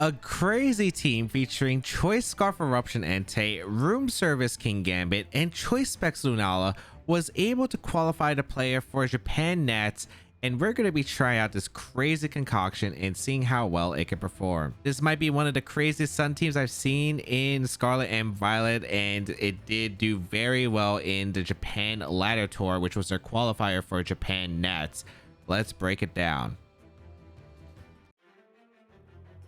A crazy team featuring Choice Scarf Eruption Entei, Room Service Kingambit, and Choice Specs Lunala was able to qualify the player for Japan Nats, and we're going to be trying out this crazy concoction and seeing how well it can perform. This might be one of the craziest Sun teams I've seen in Scarlet and Violet, and it did do very well in the Japan Ladder Tour, which was their qualifier for Japan Nats. Let's break it down.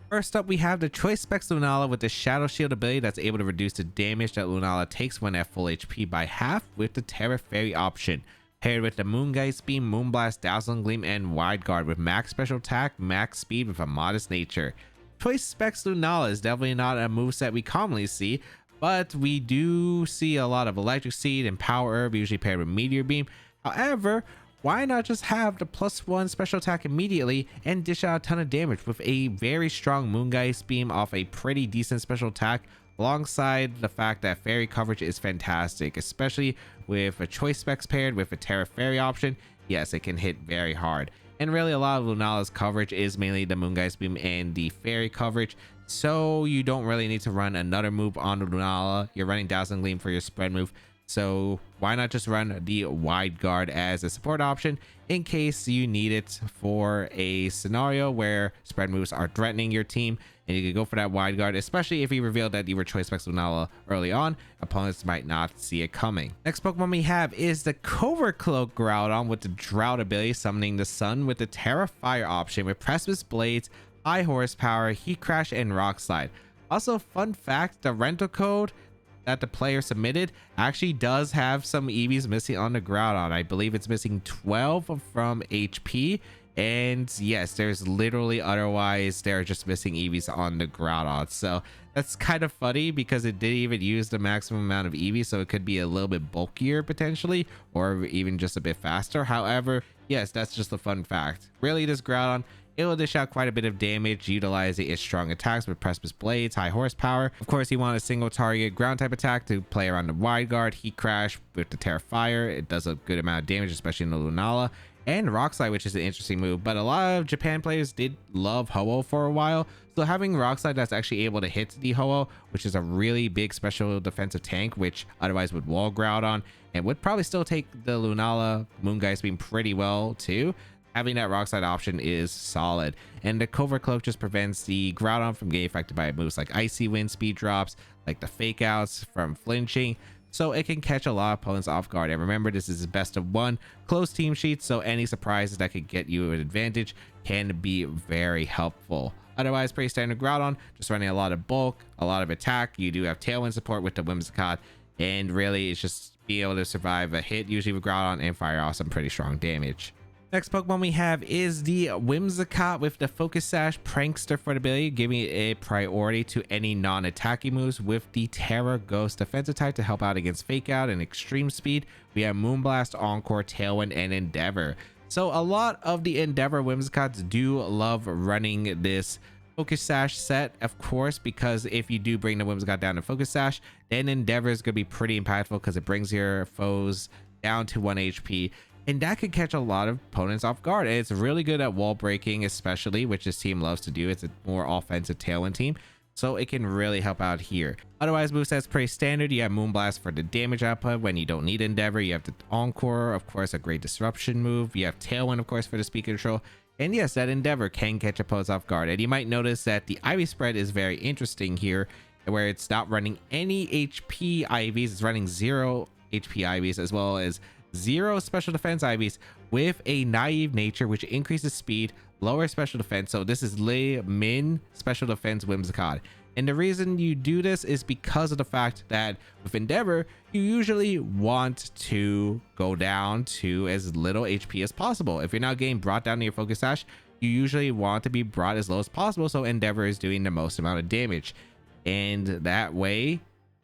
First up, we have the Choice Specs Lunala with the Shadow Shield ability that's able to reduce the damage that Lunala takes when at full HP by half with the Terra Fairy option, paired with the Moongeist Beam, Moonblast, Dazzling Gleam, and Wide Guard with max special attack, max speed with a modest nature. Choice Specs Lunala is definitely not a moveset we commonly see, but we do see a lot of Electric Seed and Power Herb, usually paired with Meteor Beam. However, why not just have the +1 special attack immediately and dish out a ton of damage with a very strong Moongeist Beam off a pretty decent special attack, alongside the fact that fairy coverage is fantastic, especially with a Choice Specs paired with a Terra Fairy option. Yes, it can hit very hard. And really, a lot of Lunala's coverage is mainly the Moongeist Beam and the fairy coverage, so you don't really need to run another move on Lunala. You're running Dazzling Gleam for your spread move, so why not just run the Wide Guard as a support option in case you need it for a scenario where spread moves are threatening your team, and you can go for that Wide Guard, especially if you reveal that you were Choice Specs Lunala early on. Opponents might not see it coming. Next Pokemon we have is the Covert Cloak Groudon with the Drought ability, summoning the Sun with the Terra Fire option with Precipice Blades, High Horsepower, Heat Crash, and Rock Slide. Also, fun fact, the rental code that the player submitted actually does have some EVs missing on the Groudon. I believe it's missing 12 from HP, and yes, there's literally otherwise they're just missing EVs on the Groudon. So that's kind of funny because it did even use the maximum amount of EVs, so it could be a little bit bulkier potentially, or even just a bit faster. However, yes, that's just a fun fact. Really, this Groudon, it will dish out quite a bit of damage utilizing its strong attacks with Precipice Blades, High Horsepower. Of course, you want a single target ground type attack to play around the Wide Guard, Heat Crash with the Terra Fire. It does a good amount of damage, especially in the Lunala. And Rock Slide, which is an interesting move, but a lot of Japan players did love Ho-Oh for a while. So having Rock Slide that's actually able to hit the Ho-Oh, which is a really big special defensive tank, which otherwise would wall Groudon and would probably still take the Lunala Moongeist Beam pretty well too. Having that Rock Slide option is solid, and the Covert Cloak just prevents the Groudon from getting affected by moves like Icy Wind, speed drops, like the Fake Outs from flinching, so it can catch a lot of opponents off guard. And remember, this is best of one closed team sheet, so any surprises that could get you an advantage can be very helpful. Otherwise, pretty standard Groudon, just running a lot of bulk, a lot of attack. You do have Tailwind support with the Whimsicott, and really it's just being able to survive a hit usually with Groudon and fire off some pretty strong damage. Next Pokemon we have is the Whimsicott with the Focus Sash Prankster for the ability, giving it a priority to any non-attacking moves with the Terra Ghost defensive type to help out against Fake Out and Extreme Speed. We have Moonblast, Encore, Tailwind, and Endeavor. So a lot of the Endeavor Whimsicotts do love running this Focus Sash set, of course, because if you do bring the Whimsicott down to Focus Sash, then Endeavor is going to be pretty impactful because it brings your foes down to 1 HP. And that could catch a lot of opponents off guard. And it's really good at wall breaking, especially, which this team loves to do. It's a more offensive Tailwind team, so it can really help out here. Otherwise, moveset's pretty standard. You have Moonblast for the damage output when you don't need Endeavor. You have the Encore, of course, a great disruption move. You have Tailwind, of course, for the speed control. And yes, that Endeavor can catch opponents off guard. And you might notice that the Ivy spread is very interesting here, where it's not running any HP IVs. It's running 0 HP IVs, as well as 0 special defense IVs with a naive nature, which increases speed, lower special defense. So this is min special defense Whimsicott. And the reason you do this is because of the fact that with Endeavor, you usually want to go down to as little HP as possible. If you're not getting brought down to your Focus Sash, you usually want to be brought as low as possible, so Endeavor is doing the most amount of damage. And that way,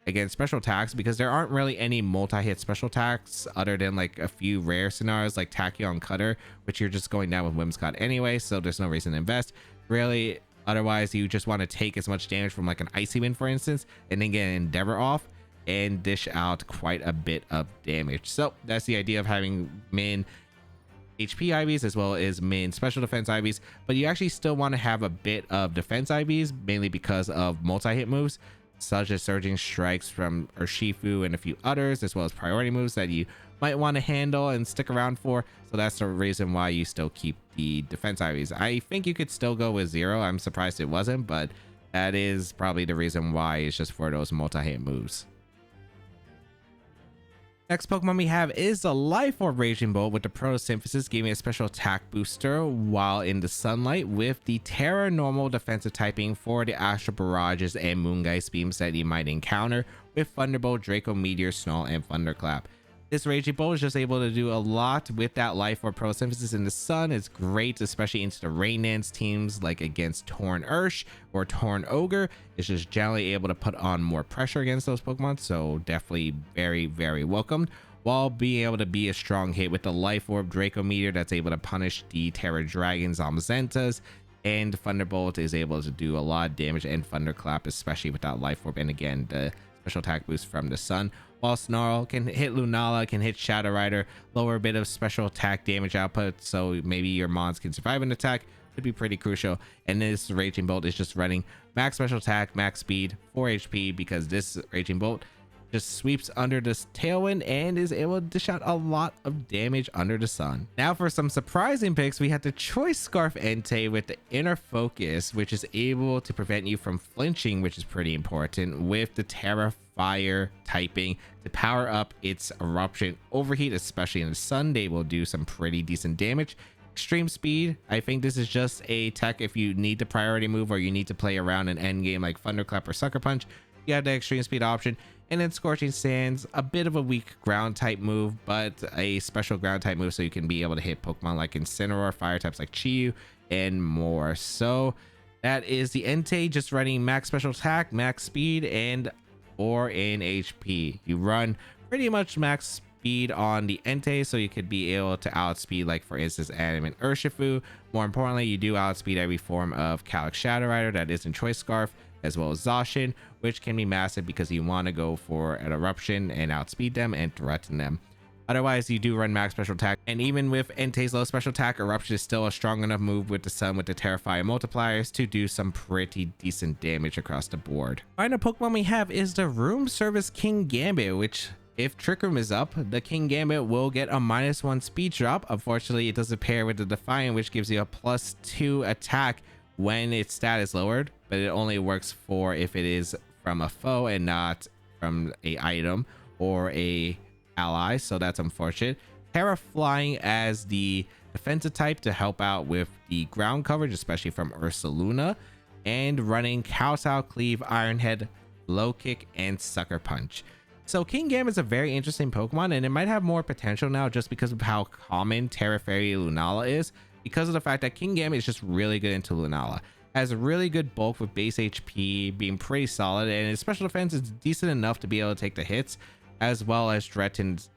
against special attacks, because there aren't really any multi-hit special attacks other than like a few rare scenarios like Tachyon Cutter, which you're just going down with Whimsicott anyway, so there's no reason to invest really. Otherwise, you just want to take as much damage from like an Icy Wind, for instance, and then get an Endeavor off and dish out quite a bit of damage. So that's the idea of having min HP IVs as well as min special defense IVs, but you actually still want to have a bit of defense IVs, mainly because of multi-hit moves such as surging strikes from Urshifu and a few others, as well as priority moves that you might want to handle and stick around for. So that's the reason why you still keep the defense IVs. I think you could still go with 0. I'm surprised it wasn't, but that is probably the reason why. It's just for those multi-hit moves. Next Pokemon we have is the Life Orb Raging Bolt with the Photosynthesis, giving a special attack booster while in the sunlight with the Terra normal defensive typing for the Astral Barrages and Moongeist beams that you might encounter with Thunderbolt, Draco Meteor, Snarl, and Thunderclap. This Raging Bolt is just able to do a lot with that Life Orb Photosynthesis in the sun. It's great, especially into the Rain Dance teams like against Torn Ursh or Torn Ogre. It's just generally able to put on more pressure against those Pokemon, so definitely very, very welcomed. While being able to be a strong hit with the Life Orb Draco Meteor that's able to punish the Terra Dragon Zamzentas, and Thunderbolt is able to do a lot of damage, and Thunderclap, especially with that Life Orb, and again, the special attack boost from the sun. While Snarl can hit Lunala, can hit Shadow Rider, lower a bit of special attack damage output, so maybe your mons can survive an attack, could be pretty crucial. And this Raging Bolt is just running max special attack, max speed, 4 HP, because this Raging Bolt just sweeps under this tailwind and is able to dish out a lot of damage under the sun. Now for some surprising picks, we had the Choice Scarf Entei with the Inner Focus, which is able to prevent you from flinching, which is pretty important, with the Terra Fire typing to power up its Eruption Overheat, especially in the sun. They will do some pretty decent damage. Extreme Speed, I think this is just a tech if you need the priority move or you need to play around an end game like Thunderclap or Sucker Punch. You have the Extreme Speed option. And then Scorching Sands, a bit of a weak ground type move, but a special ground type move so you can be able to hit Pokemon like Incineroar, fire types like Chi-Yu, and more. So that is the Entei, just running max special attack, max speed, and or in HP. You run pretty much max speed on the Entei, so you could be able to outspeed, like for instance, Adamant Urshifu. More importantly, you do outspeed every form of Calyx Shadow Rider that is in Choice Scarf, as well as Zacian, which can be massive because you want to go for an Eruption and outspeed them and threaten them. Otherwise, you do run max special attack, and even with Entei's low special attack, Eruption is still a strong enough move with the sun with the Terrify multipliers to do some pretty decent damage across the board. Final Pokemon we have is the Room Service Kingambit, which if Trick Room is up, the Kingambit will get a -1 speed drop. Unfortunately, it doesn't pair with the Defiant, which gives you a +2 attack when its stat is lowered, but it only works for if it is from a foe and not from a item or a ally, so that's unfortunate. Terra Flying as the defensive type to help out with the ground coverage, especially from Ursaluna, and running Kowtow, Cleave, Iron Head, Low Kick, and Sucker Punch. So Kingambit is a very interesting Pokemon, and it might have more potential now just because of how common Terra Fairy Lunala is, because of the fact that Kingambit is just really good into Lunala. Has a really good bulk with base HP being pretty solid, and its special defense is decent enough to be able to take the hits, as well as threatens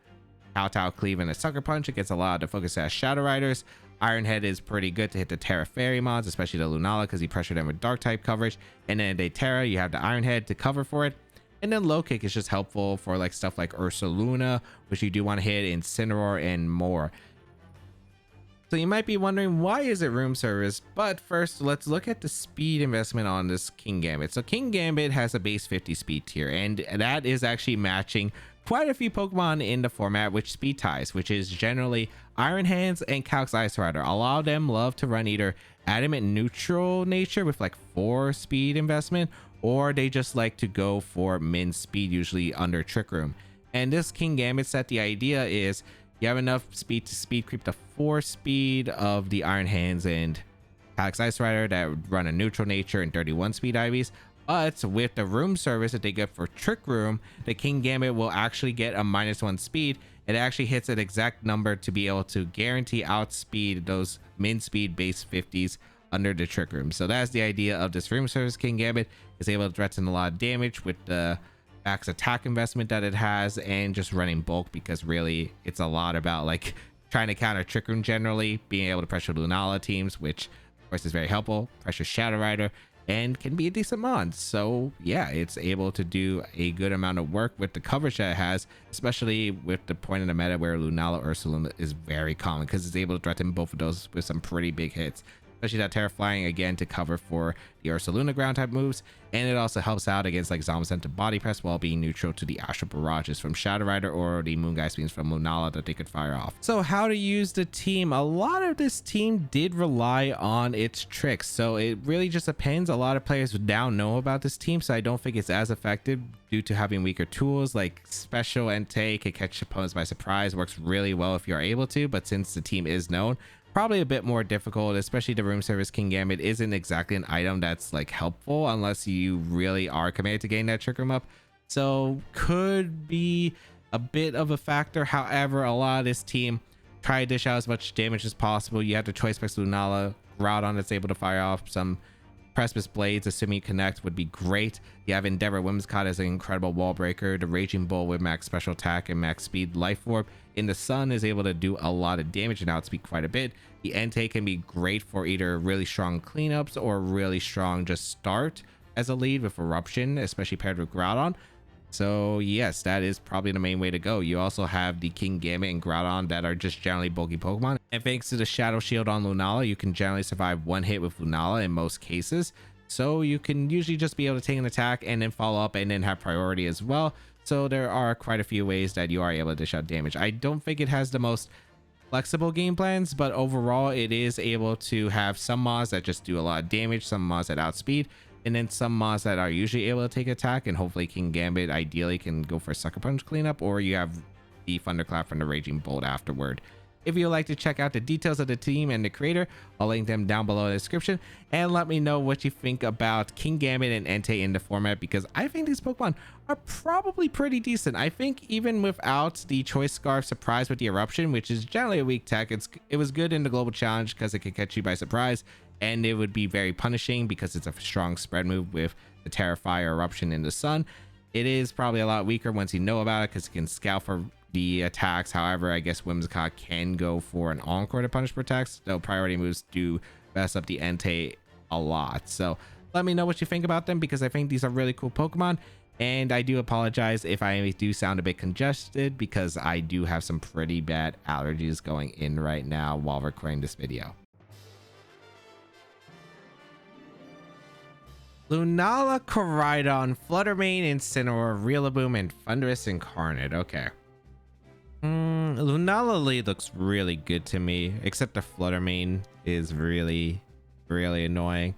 Kowtow, Cleave, and a Sucker Punch. It gets a lot to focus as Shadow Riders. Iron Head is pretty good to hit the Terra Fairy mods, especially the Lunala, because he pressured them with Dark type coverage. And then they Terra, you have the Iron Head to cover for it. And then Low Kick is just helpful for like stuff like Ursaluna, which you do want to hit, Incineroar, and more. So you might be wondering, why is it room service? But first, let's look at the speed investment on this Kingambit. So Kingambit has a base 50 speed tier, and that is actually matching quite a few Pokemon in the format with speed ties, which is generally Iron Hands and Calyx Ice Rider. A lot of them love to run either Adamant Neutral Nature with like 4 speed investment, or they just like to go for min speed, usually under Trick Room. And this Kingambit set, the idea is you have enough speed to speed creep the 4 speed of the Iron Hands and Calyx Ice Rider that run a neutral nature and 31 speed IVs. But with the room service that they get for Trick Room, the Kingambit will actually get a -1 speed. It actually hits an exact number to be able to guarantee outspeed those min speed base 50s under the Trick Room. So that's the idea of this room service. Kingambit is able to threaten a lot of damage with the max attack investment that it has, and just running bulk, because really it's a lot about like trying to counter Trick Room generally, being able to pressure Lunala teams, which of course is very helpful, pressure Shadow Rider, and can be a decent mon. So yeah, it's able to do a good amount of work with the coverage that it has, especially with the point in the meta where Lunala Ursaluna is very common, because it's able to threaten both of those with some pretty big hits, especially that Terra Flying again to cover for the Ursaluna ground type moves, and it also helps out against like Zombicent to body press while being neutral to the Astral Barrages from Shadow Rider or the Moongeist Beams from Lunala that they could fire off. So how to use the team? A lot of this team did rely on its tricks, so it really just depends. A lot of players now know about this team, so I don't think it's as effective due to having weaker tools. Like Special Entei can catch opponents by surprise, works really well if you're able to, but since the team is known, probably a bit more difficult, especially the Room Service Kingambit isn't exactly an item that's like helpful unless you really are committed to getting that Trick Room up, so could be a bit of a factor. However, a lot of this team try to dish out as much damage as possible. You have the Choice Specs Lunala, Groudon that's able to fire off some Precipice Blades, assuming you connect, would be great. You have Endeavor Whimsicott as an incredible wall breaker. The Raging Bull with max special attack and max speed. Life Orb in the sun is able to do a lot of damage and outspeed quite a bit. The Entei can be great for either really strong cleanups or really strong just start as a lead with Eruption, especially paired with Groudon. So yes, that is probably the main way to go. You also have the Kingambit and Groudon that are just generally bulky Pokemon, and thanks to the Shadow Shield on Lunala, you can generally survive one hit with Lunala in most cases, so you can usually just be able to take an attack and then follow up and then have priority as well. So there are quite a few ways that you are able to dish out damage. I don't think it has the most flexible game plans, but overall it is able to have some mods that just do a lot of damage, some mods that outspeed, and then some mods that are usually able to take attack, and hopefully Kingambit ideally can go for a Sucker Punch cleanup, or you have the Thunderclap from the Raging Bolt afterward. If you would like to check out the details of the team and the creator, I'll link them down below in the description, and let me know what you think about Kingambit and Entei in the format, because I think these Pokemon are probably pretty decent. I think even without the Choice Scarf surprise with the Eruption, which is generally a weak tech, it was good in the Global Challenge because it can catch you by surprise, and it would be very punishing because it's a strong spread move with the Terrifier Eruption in the sun. It is probably a lot weaker once you know about it because it can scout for the attacks. However, I guess Whimsicott can go for an Encore to punish for attacks, though priority moves do mess up the Entei a lot. So let me know what you think about them, because I think these are really cool Pokemon, and I do apologize if I do sound a bit congested because I do have some pretty bad allergies going in right now while recording this video. Lunala, Koraidon, Fluttermane, Incineroar, Rillaboom, and Thundurus Incarnate. Okay. Lunala lead looks really good to me, except the Fluttermane is really annoying.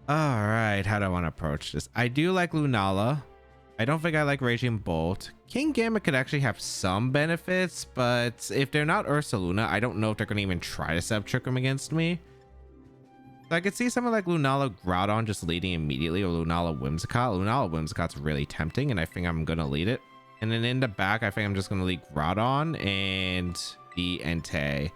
All right, how do I want to approach this? I do like Lunala. I don't think I like Raging Bolt. Kingambit could actually have some benefits, but if they're not Ursaluna, I don't know if they're going to even try to set up Trick Room against me. So I could see someone like Lunala Groudon just leading immediately, or Lunala Whimsicott. Lunala Whimsicott's really tempting, and I think I'm going to lead it. And then in the back, I think I'm just going to lead Groudon and the Entei.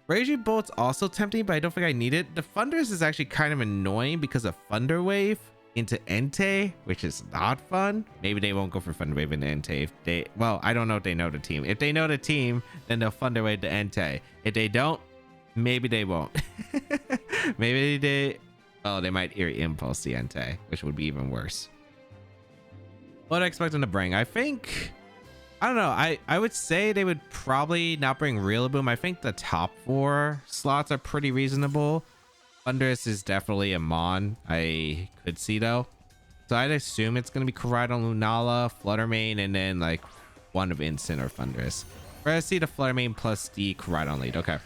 Raging Bolt's also tempting, but I don't think I need it. The Thundurus is actually kind of annoying because of Thunder Wave into Entei, which is not fun. Maybe they won't go for Thunder Wave into Entei. If they, well, I don't know if they know the team. If they know the team, then they'll Thunder Wave to Entei. If they don't, maybe they won't. Maybe they, well, they might Eerie Impulse the Entei, which would be even worse. What do I expect them to bring? I think, I don't know. I would say they would probably not bring Rillaboom. I think the top 4 slots are pretty reasonable. Thundurus is definitely a Mon I could see though. So I'd assume it's going to be Koraidon, Lunala, Fluttermane, and then like one of Incin or Thundurus. Where I see the Fluttermane plus the Koraidon lead. Okay.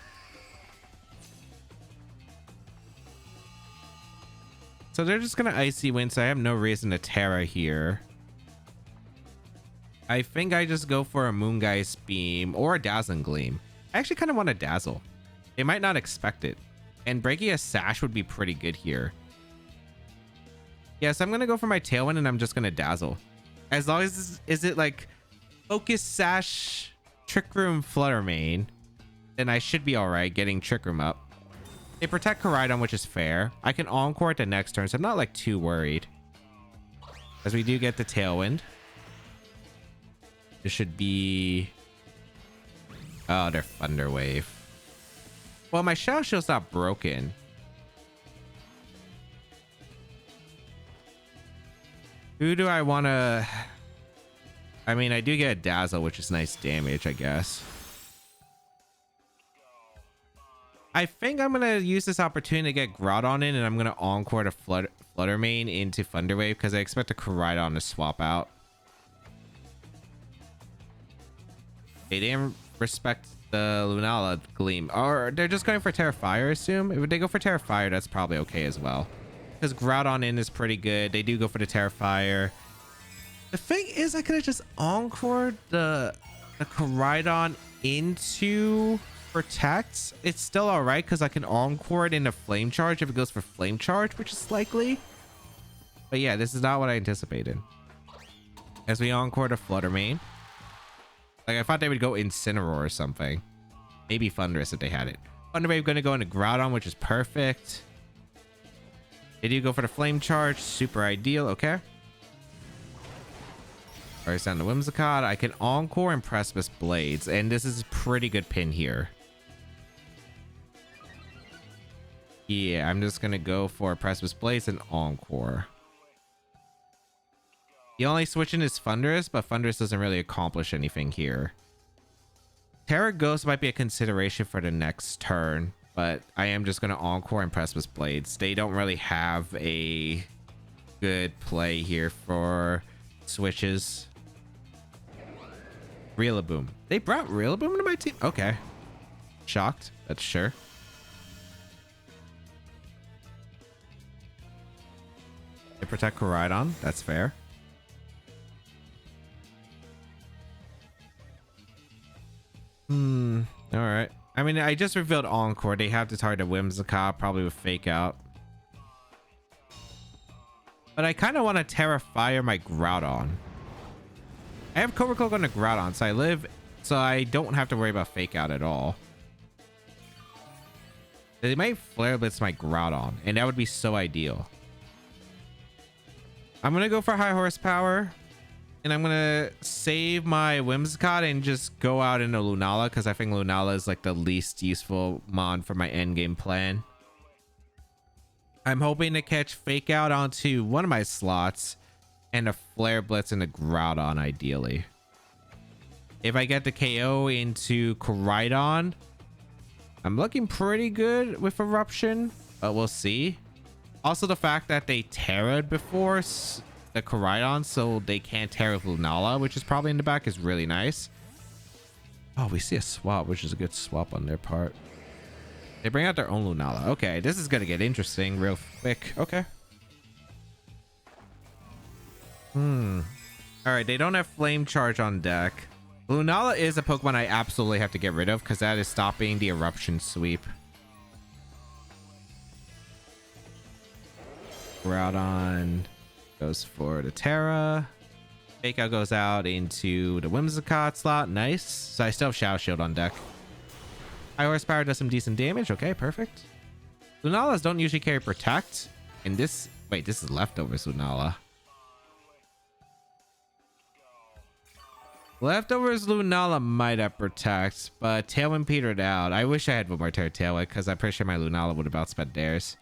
So they're just going to Icy Wind, so I have no reason to Terra here. I think I just go for a Moongeist Beam or a Dazzling Gleam. I actually kind of want to Dazzle. They might not expect it. And breaking a Sash would be pretty good here. Yes, I'm going to go for my Tailwind and I'm just going to Dazzle. As long as is it like Focus, Sash, Trick Room, Fluttermane, then I should be all right getting Trick Room up. They protect Koraidon, which is fair. I can Encore at the next turn, so I'm not like too worried. As we do get the Tailwind. This should be... oh, they're Thunder Wave. Well, my Shadow Shield's not broken. Who do I want to... I mean, I do get a Dazzle, which is nice damage, I guess. I think I'm going to use this opportunity to get Groudon in, and I'm going to Encore to Flutter Mane into Thunder Wave because I expect a Koraidon to swap out. They didn't respect the Lunala Gleam. Or they're just going for Terra Fire, I assume. If they go for Terra Fire, that's probably okay as well. Because Groudon in is pretty good. They do go for the Terra Fire. The thing is, I could have just Encored the Koraidon into Protect. It's still alright because I can Encore it into Flame Charge if it goes for Flame Charge, which is likely. But yeah, this is not what I anticipated. As we Encore the Flutter Mane. Like, I thought they would go Incineroar or something. Maybe Thundurus if they had it. Thunder Wave going to go into Groudon, which is perfect. They do go for the Flame Charge. Super ideal. Okay. Alright, down to Whimsicott. I can Encore and Precipice Blades. And this is a pretty good pin here. Yeah, I'm just going to go for Precipice Blades and Encore. The only switching is Thundurus, but Thundurus doesn't really accomplish anything here. Terra Ghost might be a consideration for the next turn, but I am just going to Encore and Precipice Blades. They don't really have a good play here for switches. Rillaboom. They brought Rillaboom into my team? Okay. Shocked, that's sure. They protect Koraidon, that's fair. All right. I mean, I just revealed Encore. They have to target Whimsicott, probably with Fake Out. But I kind of want to Terra Fire my Groudon. I have Cobra Cloak on the Groudon, so I don't have to worry about Fake Out at all. They might Flare Blitz my Groudon, and that would be so ideal. I'm gonna go for high horsepower. And I'm gonna save my Whimsicott and just go out into Lunala because I think Lunala is like the least useful mon for my endgame plan. I'm hoping to catch Fake Out onto one of my slots and a Flare Blitz into Groudon ideally. If I get the KO into Koraidon, I'm looking pretty good with Eruption, but we'll see. Also, the fact that they Terra'd before the Koraidon, so they can't Terra Lunala, which is probably in the back, is really nice. Oh, we see a swap, which is a good swap on their part. They bring out their own Lunala. Okay, this is gonna get interesting real quick. Okay. All right, they don't have Flame Charge on deck. Lunala is a Pokemon I absolutely have to get rid of because that is stopping the Eruption sweep. Groudon goes for the Terra. Fake Out goes out into the Whimsicott slot. Nice. So I still have Shadow Shield on deck. High horsepower does some decent damage. Okay, perfect. Lunalas don't usually carry Protect. And this... Wait, this is Leftovers Lunala. Leftovers Lunala might have Protect, but Tailwind petered out. I wish I had one more Tailwind because I'm pretty sure my Lunala would have outspent theirs.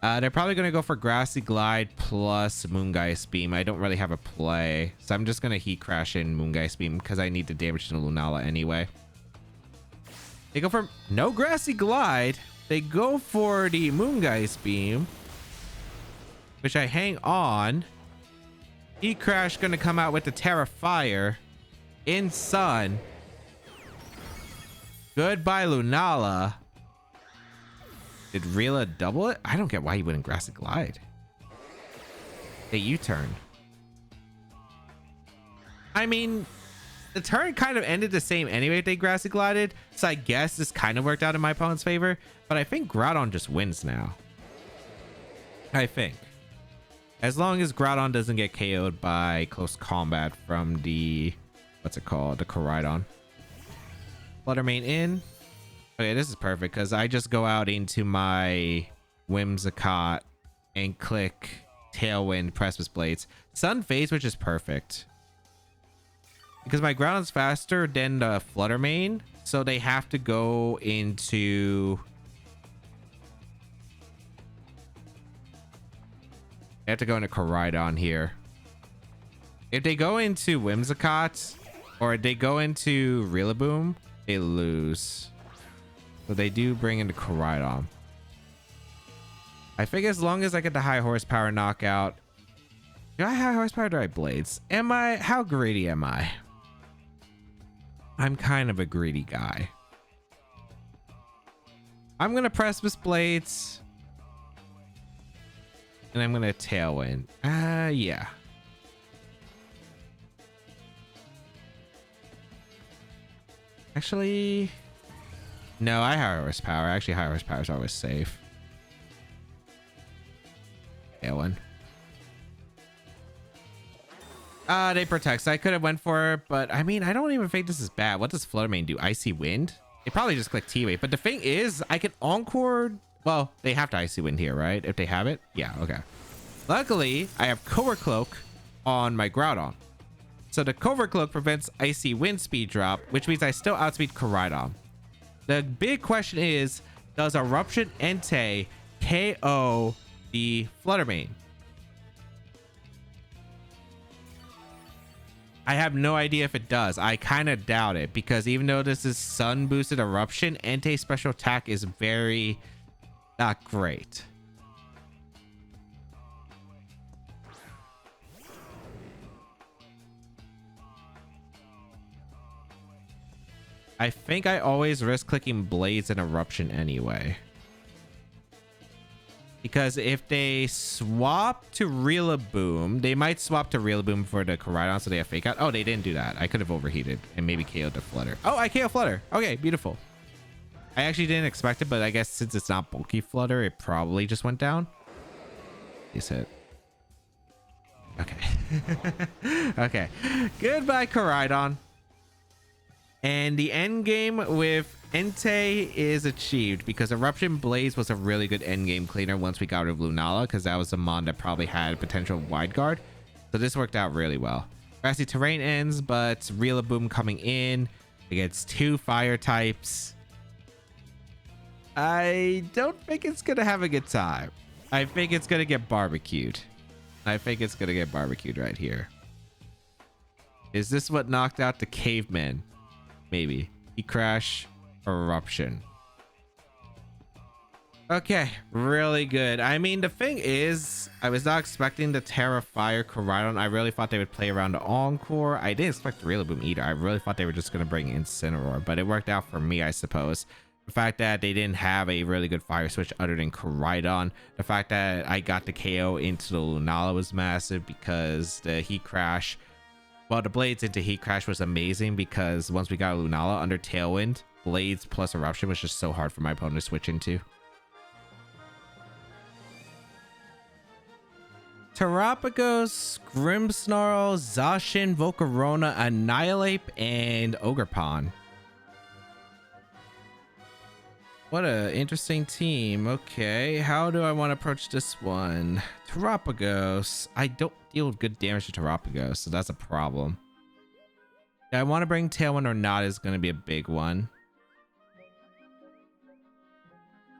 They're probably going to go for Grassy Glide plus Moongeist Beam. I don't really have a play, so I'm just going to Heat Crash in Moongeist Beam because I need the damage to Lunala anyway. They go for no Grassy Glide. They go for the Moongeist Beam, which I hang on. Heat Crash going to come out with the Terra Fire in Sun. Goodbye, Lunala. Did Rila double it? I don't get why he wouldn't Grassy Glide. Hey, U-turn. I mean, the turn kind of ended the same anyway if they Grassy Glided, so I guess this kind of worked out in my opponent's favor, but I think Groudon just wins now. I think. As long as Groudon doesn't get KO'd by close combat from the... What's it called? The Koraidon. Flutter Mane in. Okay, this is perfect because I just go out into my Whimsicott and click Tailwind, Precipice Blades. Sun Phase, which is perfect. Because my Groudon's faster than the Flutter Mane, so they have to go into... They have to go into Koraidon here. If they go into Whimsicott or they go into Rillaboom, they lose. So they do bring into Koraidon. I think as long as I get the high horsepower knockout. Do I have high horsepower or do I have blades? Am I? How greedy am I? I'm kind of a greedy guy. I'm going to Precipice Blades. And I'm going to Tailwind. Yeah. Actually, no, I have horsepower. Actually, high horsepower is always safe. Tailwind. They protect. So I could have went for it, but I mean, I don't even think this is bad. What does Flutter Mane do? Icy Wind? They probably just click T-Wave. But the thing is, I can Encore. Well, they have to Icy Wind here, right? If they have it? Yeah, okay. Luckily, I have Covert Cloak on my Groudon. So the Covert Cloak prevents Icy Wind speed drop, which means I still outspeed Koraidon. The big question is, does Eruption Entei KO the Flutter Mane? I have no idea if it does. I kind of doubt it because even though this is Sun boosted Eruption, Entei special attack is very not great. I think I always risk clicking Blades and Eruption anyway. Because if they swap to Rillaboom, they might swap to Rillaboom for the Koraidon so they have Fake Out. Oh, they didn't do that. I could have overheated and maybe KO'd the Flutter. Oh, I KO Flutter. Okay, beautiful. I actually didn't expect it, but I guess since it's not bulky Flutter, it probably just went down. Please hit. Okay. Okay. Goodbye, Koraidon. And the end game with Entei is achieved because Eruption Blaze was a really good end game cleaner once we got rid of Lunala because that was a mon that probably had potential wide guard. So this worked out really well. Grassy Terrain ends, but Rillaboom coming in against 2 fire types. I don't think it's going to have a good time. I think it's going to get barbecued. I think it's going to get barbecued right here. Is this what knocked out the cavemen? Maybe. Crash or Eruption. Okay, really good. I mean, the thing is, I was not expecting the Terra Fire Koraidon. I really thought they would play around the Encore. I didn't expect the Rillaboom either. I really thought they were just going to bring Incineroar, but it worked out for me, I suppose. The fact that they didn't have a really good fire switch other than Koraidon. The fact that I got the KO into the Lunala was massive because the Heat Crash, well, the Blades into Heat Crash was amazing because once we got Lunala under Tailwind, Blades plus Eruption was just so hard for my opponent to switch into. Terapagos, Grimmsnarl, Zacian, Volcarona, Annihilate, and Ogerpon. What an interesting team. Okay, how do I want to approach this one? Terapagos. I don't deal with good damage to Terapagos, so that's a problem. Yeah, I want to bring Tailwind or not is going to be a big one.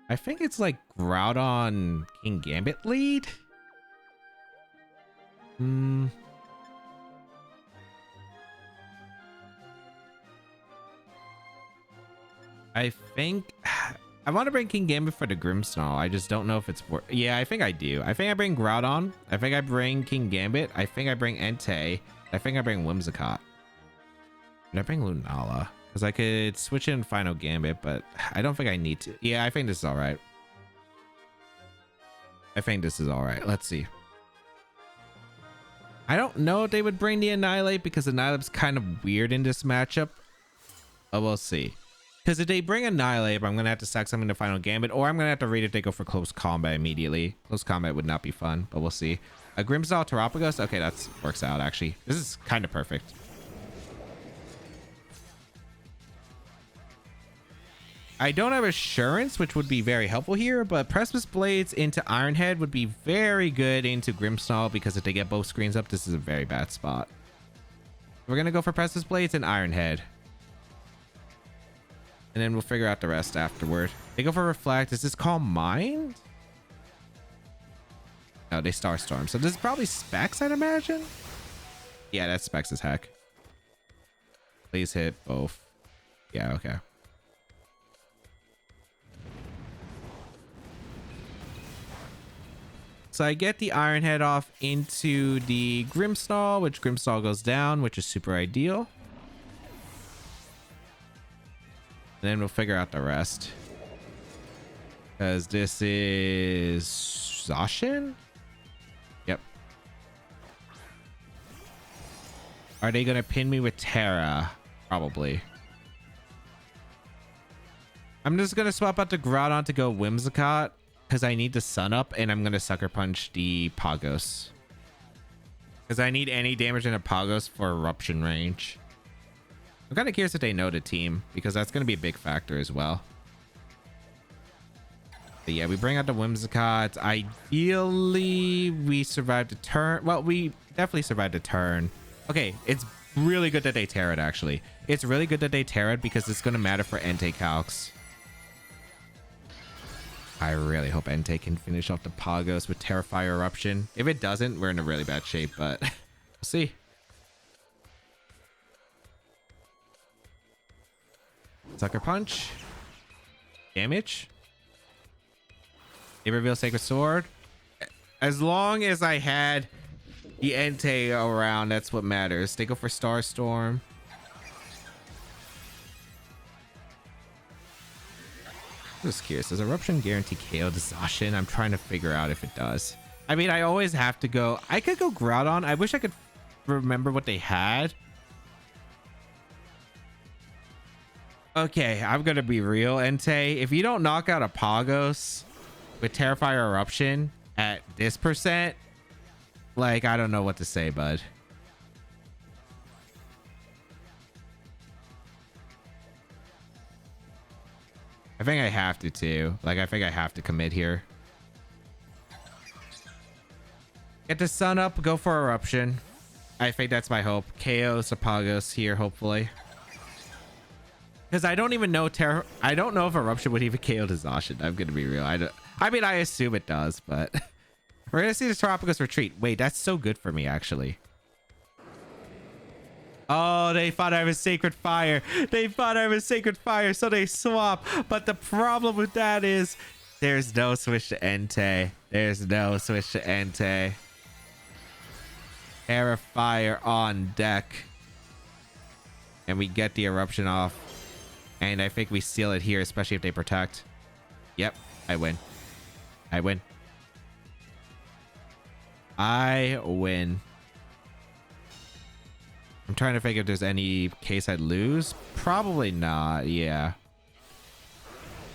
I think it's like Groudon Kingambit lead. I think I want to bring Kingambit for the Grimmsnarl. I just don't know if it's worth. Yeah, I think I do. I think I bring Groudon. I think I bring Kingambit. I think I bring Entei. I think I bring Whimsicott. And I bring Lunala because I could switch in Final Gambit, but I don't think I need to. Yeah, I think this is all right. I think this is all right. Let's see. I don't know if they would bring the Annihilate because Annihilate's kind of weird in this matchup. But we'll see. Because if they bring Annihilate, I'm going to have to sack something to Final Gambit, or I'm going to have to read if they go for Close Combat immediately. Close Combat would not be fun, but we'll see. A Grimmsnarl Terapagos? Okay, that works out, actually. This is kind of perfect. I don't have Assurance, which would be very helpful here, but Precipice Blades into Ironhead would be very good into Grimmsnarl because if they get both screens up, this is a very bad spot. We're going to go for Precipice Blades and Ironhead. And then we'll figure out the rest afterward. They go for Reflect. Is this Calm Mind? No, they Starstorm. So this is probably Specs, I'd imagine. Yeah, that specs as heck. Please hit both. Yeah, okay. So I get the Iron Head off into the Grimmsnarl, which Grimmsnarl goes down, which is super ideal. And then we'll figure out the rest. Because this is Zacian? Yep. Are they going to pin me with Terra? Probably. I'm just going to swap out the Groudon to go Whimsicott. Because I need the Sun Up, and I'm going to Sucker Punch the Pagos. Because I need any damage in a Pagos for Eruption range. I'm kind of curious if they know the team, because that's going to be a big factor as well. But yeah, we bring out the Whimsicott. Ideally, we survived a turn. Well, we definitely survived a turn. Okay, it's really good that they Terra it, actually. It's really good that they Terra it because it's going to matter for Entei calcs. I really hope Entei can finish off the Pagos with Terrifire Eruption. If it doesn't, we're in a really bad shape, but we'll see. Sucker Punch. Damage. They reveal Sacred Sword. As long as I had the Entei around, that's what matters. They go for Star Storm. I'm just curious, does Eruption guarantee KO to Zacian? I'm trying to figure out if it does. I mean, I always have to go. I could go Groudon. I wish I could remember what they had. Okay, I'm gonna be real, Entei. If you don't knock out a Pagos with Terrifire Eruption at this %, like, I don't know what to say, bud. I think I have to too. Like, I think I have to commit here. Get the Sun Up, go for Eruption. I think that's my hope. KO Sapagos here, hopefully. Because I don't even know I don't know if Eruption would even KO the Zacian. I'm gonna be real. I mean, I assume it does, but we're gonna see the Terapagos retreat. Wait, that's so good for me, actually. Oh, they thought I was Sacred Fire. They thought I was Sacred Fire, so they swap. But the problem with that is there's no switch to Entei. There's no switch to Entei. Terra Fire on deck. And we get the Eruption off. And I think we seal it here, especially if they protect. Yep, I win. I win. I win. I'm trying to think if there's any case I'd lose. Probably not, yeah.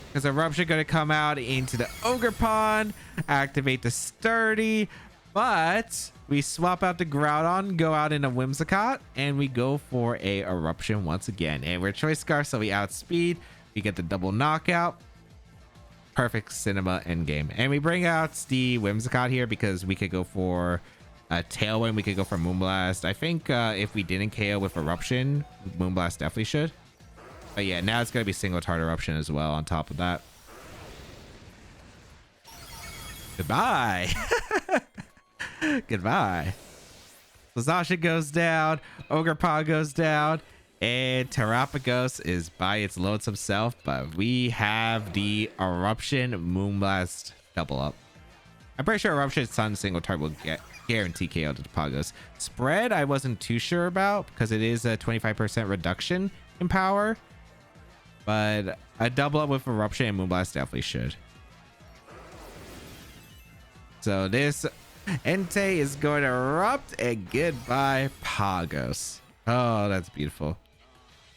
Because Eruption gonna come out into the Ogre Pond, activate the Sturdy, but we swap out the Groudon, go out in a Whimsicott, and we go for a Eruption once again. And we're Choice Scarf, so we outspeed. We get the double knockout. Perfect cinema endgame. And we bring out the Whimsicott here because we could go for Tailwind, we could go for Moonblast. I think if we didn't KO with Eruption, Moonblast definitely should. But yeah, now it's going to be single target Eruption as well on top of that. Goodbye. Goodbye. So Zacian goes down, Ogerpon goes down, and Terapagos is by its lonesome self, but we have the Eruption Moonblast double up. I'm pretty sure Eruption Sun single target will get guarantee KO to the Pagos. Spread, I wasn't too sure about because it is a 25% reduction in power, but a double up with Eruption and Moonblast definitely should. So this Entei is going to erupt, and goodbye Pagos. Oh, that's beautiful.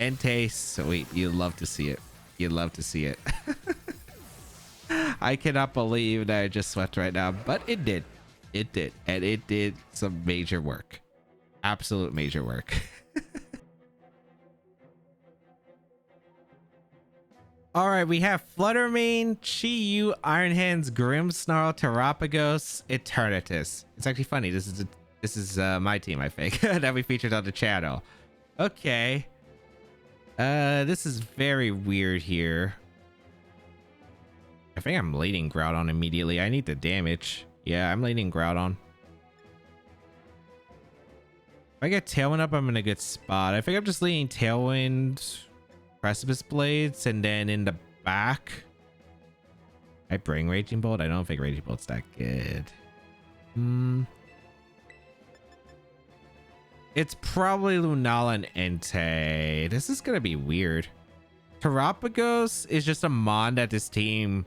Entei, sweet. You'd love to see it. You'd love to see it. I cannot believe that I just sweat right now, but it did. It did. And it did some major work. Absolute major work. All right, we have Fluttermane, Chi-Yu, Iron Hands, Grimmsnarl, Terapagos, Eternatus. It's actually funny. This is my team, I think, that we featured on the channel. Okay. This is very weird here. I think I'm leading Groudon immediately. I need the damage. Yeah, I'm leading Groudon. I get Tailwind up, I'm in a good spot. I think I'm just leaning Tailwind, Precipice Blades, and then in the back, I bring Raging Bolt. I don't think Raging Bolt's that good. It's probably Lunala and Entei. This is gonna be weird. Terapagos is just a mon that this team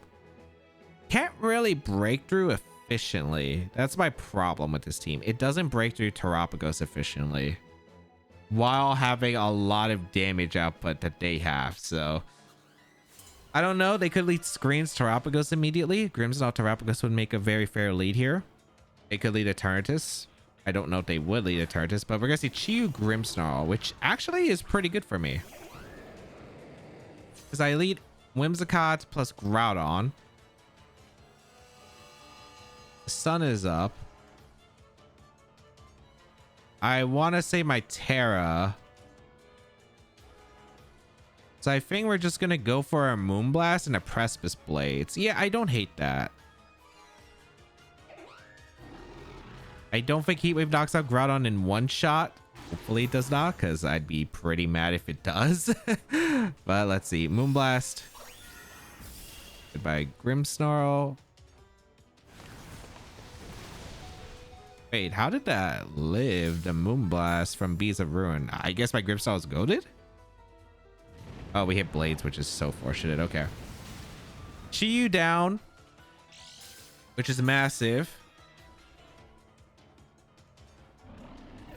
can't really break through efficiently. That's my problem with this team. It doesn't break through Terapagos efficiently while having a lot of damage output that they have. So I don't know. They could lead Screens Terapagos immediately. Grimmsnarl Terapagos would make a very fair lead here. They could lead Eternatus. I don't know if they would lead Eternatus, but we're gonna see Chiyu Grimmsnarl, which actually is pretty good for me. Because I lead Whimsicott plus Groudon. The sun is up. I want to say my Terra. So I think we're just going to go for a Moonblast and a Precipice Blades. Yeah, I don't hate that. I don't think Heat Wave knocks out Groudon in one shot. Hopefully it does not, because I'd be pretty mad if it does. But let's see. Moonblast. Goodbye, Grimmsnarl. Wait, how did that live? The Moonblast from Bees of Ruin. I guess my Grimmsnarl is goated? Oh, we hit Blades, which is so fortunate. Okay. Chiyu down, which is massive.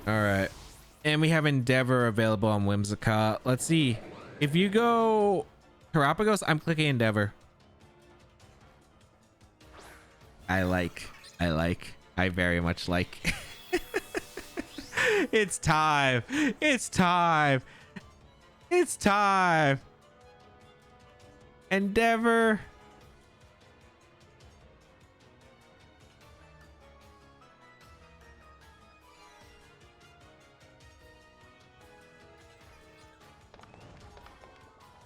All right. And we have Endeavor available on Whimsicott. Let's see. If you go Terapagos, I'm clicking Endeavor. I very much like. It's time. It's time. It's time. Endeavor.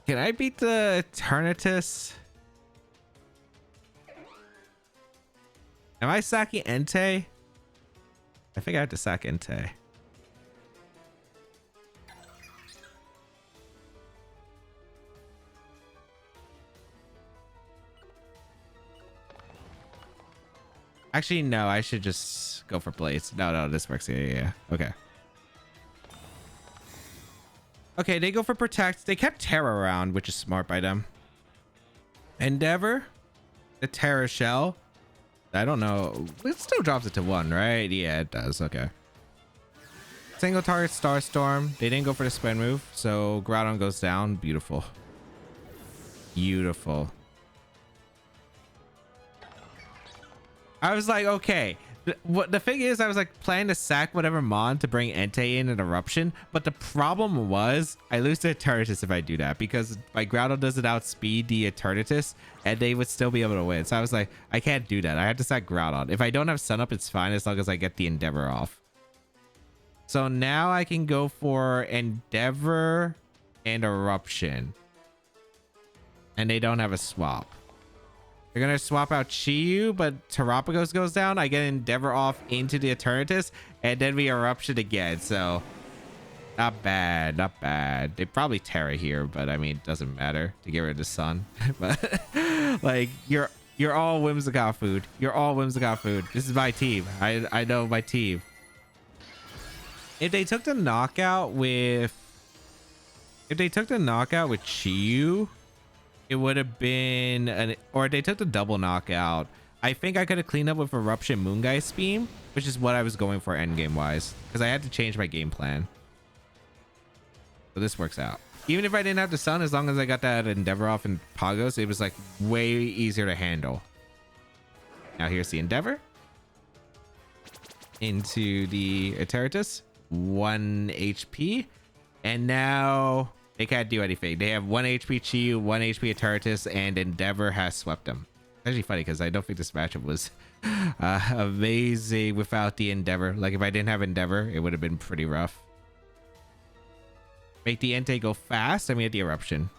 Can I beat the Eternatus? Am I sacking Entei? I think I have to sack Entei. Actually, no, I should just go for Blades. No, this works. Yeah. Okay. Okay, they go for Protect. They kept Terra around, which is smart by them. Endeavor. The Terra Shell. I don't know. It still drops it to 1, right? Yeah, it does. Okay. Single target Starstorm. They didn't go for the spin move, so Groudon goes down. Beautiful. Beautiful. I was like, okay. The thing is, I was like planning to sack whatever mon to bring Entei in an Eruption, but the problem was I lose to Eternatus if I do that, because my Groudon doesn't outspeed the Eternatus and they would still be able to win. So I was like, I can't do that. I have to sack Groudon. If I don't have Sun Up, it's fine as long as I get the Endeavor off. So now I can go for Endeavor and Eruption. And they don't have a swap. They're going to swap out Chiyu, but Terapagos goes down. I get Endeavor off into the Eternatus, and then we Eruption again. So, not bad, not bad. They probably Terra here, but I mean, it doesn't matter to get rid of the sun. But, like, you're all Whimsicott food. You're all Whimsicott food. This is my team. I know my team. If they took the knockout with... Chiyu... It would have been or they took the double knockout. I think I could have cleaned up with Eruption Moongeist Beam, which is what I was going for endgame wise, because I had to change my game plan. So this works out. Even if I didn't have the sun, as long as I got that Endeavor off in Pagos, it was like way easier to handle. Now here's the Endeavor into the Eternatus, 1 HP, and now they can't do anything. They have 1 HP Chiyu, 1 HP Eternatus, and Endeavor has swept them. Actually funny because I don't think this matchup was amazing without the Endeavor. Like if I didn't have Endeavor, it would have been pretty rough. Make the Entei go fast. I mean, at the Eruption.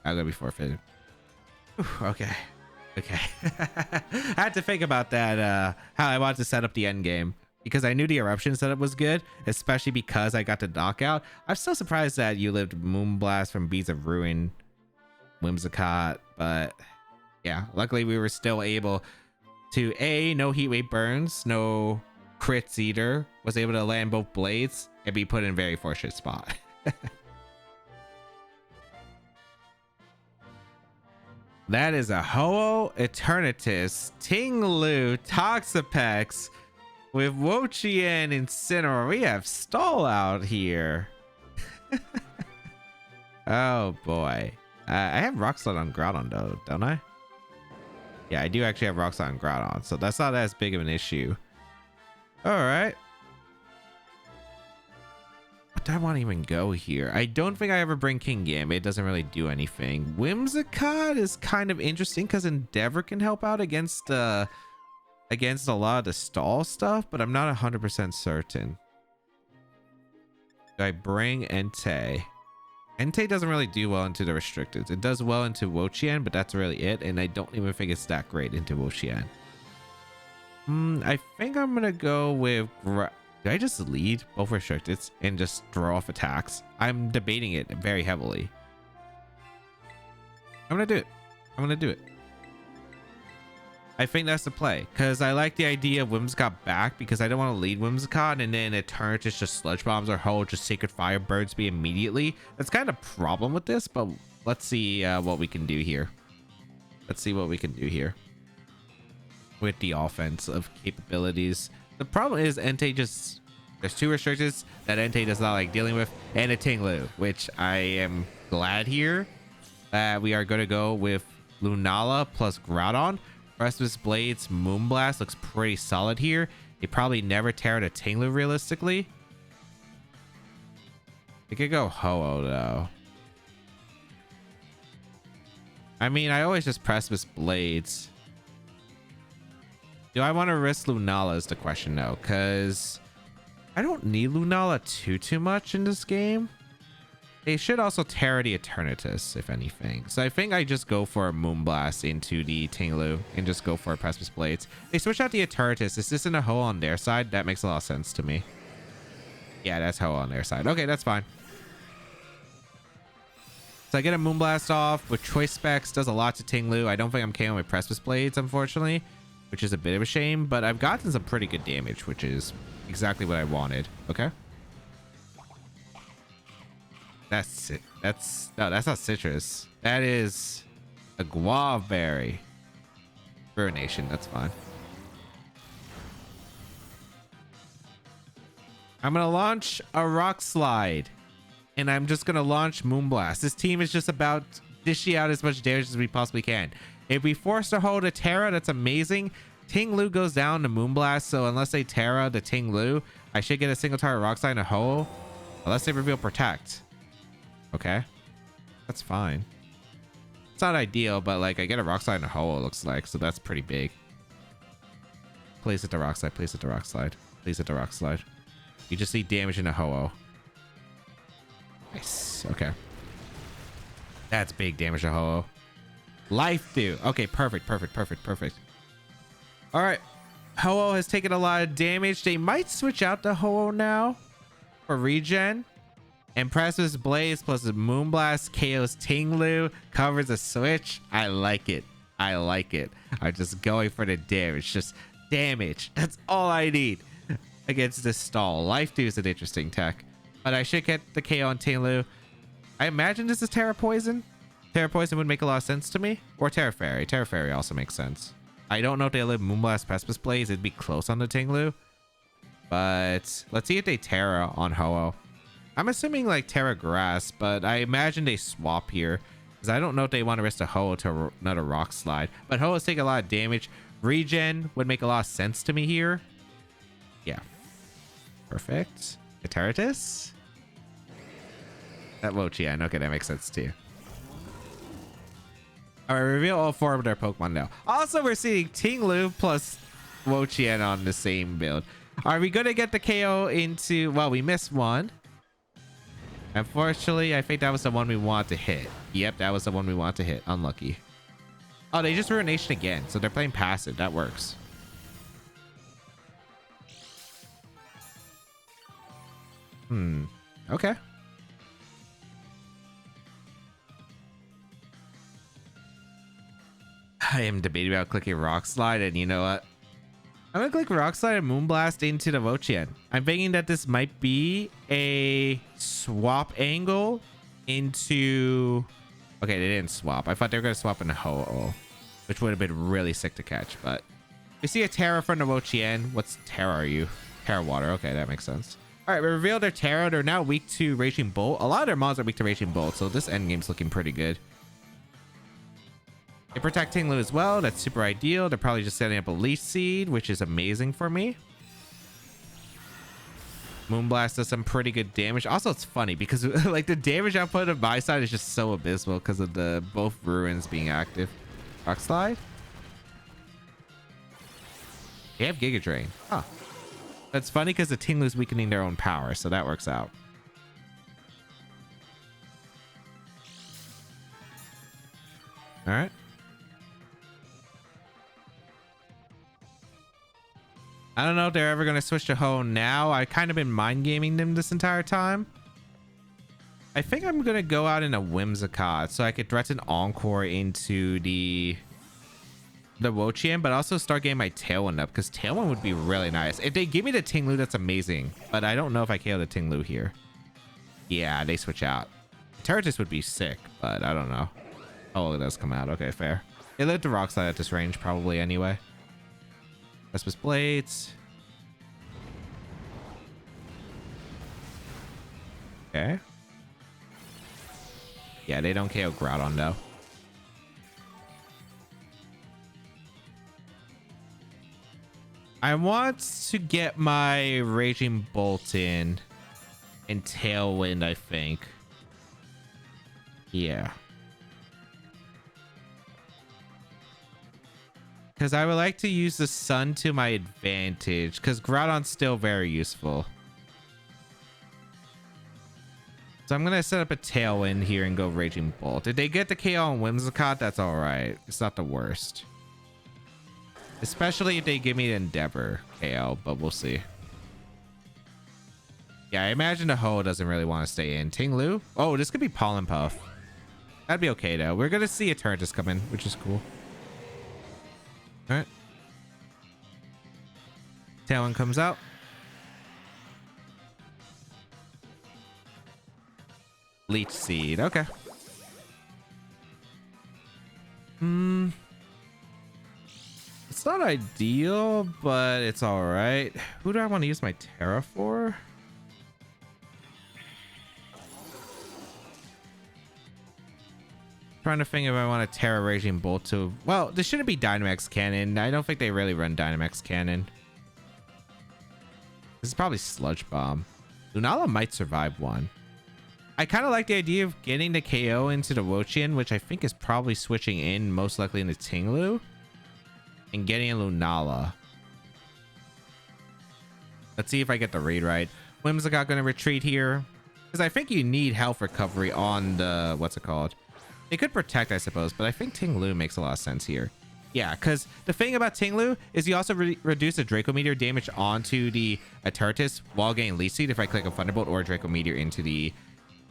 I'm gonna be forfeited. Okay. I had to think about that. How I wanted to set up the end game. because I knew the Eruption setup was good, especially because I got the knockout. I'm still surprised that you lived Moonblast from Beads of Ruin, Whimsicott, but yeah, luckily we were still able to no heat wave burns, no crits either, was able to land both blades and be put in a very fortunate spot. That is a Ho-Oh, Eternatus, Ting-Lu, Toxapex with Wo-Chien, Incineroar. We have Stall out here. Oh boy. I have Rock Slide on Groudon though, don't I? Yeah, I do actually have Rock Slide on Groudon, so that's not as big of an issue. Alright. What do I want to even go here? I don't think I ever bring Kingambit. It doesn't really do anything. Whimsicott is kind of interesting because Endeavor can help out against a lot of the stall stuff, but I'm not 100% certain. Do I bring Entei? Entei doesn't really do well into the restricted. It does well into Wo-Chien, but that's really it, and I don't even think it's that great into Wo-Chien. I think I'm gonna go with do I just lead both restricted and just throw off attacks? I'm debating it very heavily. I'm gonna do it. I'm gonna do it. I think that's the play, because I like the idea of Whimsicott back, because I don't want to lead Whimsicott and then Eternatus just Sludge Bombs or hold just Sacred Fire Birds me immediately. That's kind of a problem with this, but let's see what we can do here. Let's see what we can do here with the offensive capabilities. The problem is Entei just... There's two restrictions that Entei does not like dealing with, and a Ting-Lu, which I am glad here that we are going to go with Lunala plus Groudon. Precipice Blades Moonblast looks pretty solid here. They probably never tear a Ting-Lu realistically. They could go Ho-Oh though. I mean, I always just Precipice Blades. Do I want to risk Lunala is the question though, because I don't need Lunala too much in this game. They should also tear the Eternatus, if anything. So I think I just go for a Moonblast into the Ting-Lu and just go for a Precipice Blades. They switch out the Eternatus. Is this in a Ho on their side? That makes a lot of sense to me. Yeah, that's Ho on their side. Okay, that's fine. So I get a Moonblast off with Choice Specs. Does a lot to Ting-Lu. I don't think I'm KOing with Precipice Blades, unfortunately, which is a bit of a shame. But I've gotten some pretty good damage, which is exactly what I wanted. Okay. That's it. No, that's not citrus. That is a guava berry. Ruination. That's fine. I'm gonna launch a Rock Slide, and I'm just gonna launch Moonblast. This team is just about dishing out as much damage as we possibly can. If we force to hold a Terra, that's amazing. Ting-Lu goes down to Moonblast, so unless they Terra the Ting-Lu, I should get a single target Rock Slide and a Ho, unless they reveal Protect. Okay, that's fine. It's not ideal, but like I get a Rock Slide and a Ho, it looks like, so that's pretty big. Please hit the Rock Slide. Please hit the Rock Slide. Please hit the Rock Slide. You just see damage in a Ho. Nice. Okay, that's big damage to Ho. Life do. Okay, perfect. All right, Ho has taken a lot of damage. They might switch out the Ho now for regen. And Precipice Blaze plus a Moonblast KO's Ting-Lu, covers a switch. I like it. I like it. I'm just going for the damage. Just damage. That's all I need against this stall. Life Dew is an interesting tech, but I should get the KO on Ting-Lu. I imagine this is Terra Poison. Terra Poison would make a lot of sense to me. Or Terra Fairy. Terra Fairy also makes sense. I don't know if they live Moonblast Precipice Blaze. It'd be close on the Ting-Lu. But let's see if they Terra on Ho-Oh. I'm assuming like Terra Grass, but I imagine they swap here because I don't know if they want to risk a Ho to another Rock Slide. But Ho is taking a lot of damage. Regen would make a lot of sense to me here. Yeah. Perfect. Eternatus? That Wo-Chien. Okay, that makes sense too. All right, reveal all four of their Pokemon now. Also, we're seeing Ting-Lu plus Wo-Chien on the same build. Are we going to get the KO into... Well, we missed one. Unfortunately, I think that was the one we wanted to hit. Yep, that was the one we wanted to hit. Unlucky. Oh, they just Ruination again. So they're playing passive. That works. Okay. I am debating about clicking Rock Slide, and you know what? I'm gonna click Rock Slide and Moonblast into the Wo-Chien. I'm thinking that this might be a swap angle into... Okay, they didn't swap. I thought they were gonna swap into Ho-Oh, which would have been really sick to catch, but... We see a Terra from the Wo-Chien. What's Terra are you? Terra Water. Okay, that makes sense. Alright, we revealed their Terra. They're now weak to Raging Bolt. A lot of their mons are weak to Raging Bolt, so this endgame's looking pretty good. They protect Tinglu as well. That's super ideal. They're probably just setting up a Leaf Seed, which is amazing for me. Moonblast does some pretty good damage. Also, it's funny because like the damage output of my side is just so abysmal because of the both ruins being active. Rock Slide. They have Giga Drain. Huh. That's funny because the Tinglu's weakening their own power, so that works out. All right. I don't know if they're ever going to switch to Ho now. I've kind of been mind gaming them this entire time. I think I'm going to go out in a Whimsicott so I could threaten Encore into the Wo-Chien, but also start getting my Tailwind up because Tailwind would be really nice. If they give me the Tinglu, that's amazing. But I don't know if I KO the Tinglu here. Yeah, they switch out. Turtis would be sick, but I don't know. Oh, it does come out. Okay, fair. They let the Rock Slide at this range probably anyway. Vespus Blades. Okay. Yeah, they don't KO Groudon though. I want to get my Raging Bolt in and Tailwind, I think. Yeah. Because I would like to use the Sun to my advantage. Because Groudon's still very useful. So I'm going to set up a Tailwind here and go Raging Bolt. If they get the KO on Whimsicott, that's alright. It's not the worst. Especially if they give me the Endeavor KO, but we'll see. Yeah, I imagine the Ho doesn't really want to stay in. Tinglu? Oh, this could be Pollen Puff. That'd be okay, though. We're going to see Eternatus come in, which is cool. All right. Tailwind comes out. Leech Seed. Okay. It's not ideal, but it's all right. Who do I want to use my Terra for? Trying to think if I want a Terra Raging Bolt to... Well, this shouldn't be Dynamax Cannon. I don't think they really run Dynamax Cannon. This is probably Sludge Bomb. Lunala might survive one. I kind of like the idea of getting the KO into the Wo-Chien, which I think is probably switching in most likely into Tinglu. And getting a Lunala. Let's see if I get the read right. Whimsicott going to retreat here. Because I think you need health recovery on the... What's it called? They could protect, I suppose, but I think Tinglu makes a lot of sense here. Yeah, because the thing about Tinglu is you also reduce the Draco Meteor damage onto the Eternatus while getting Leech Seed if I click a Thunderbolt or a Draco Meteor into the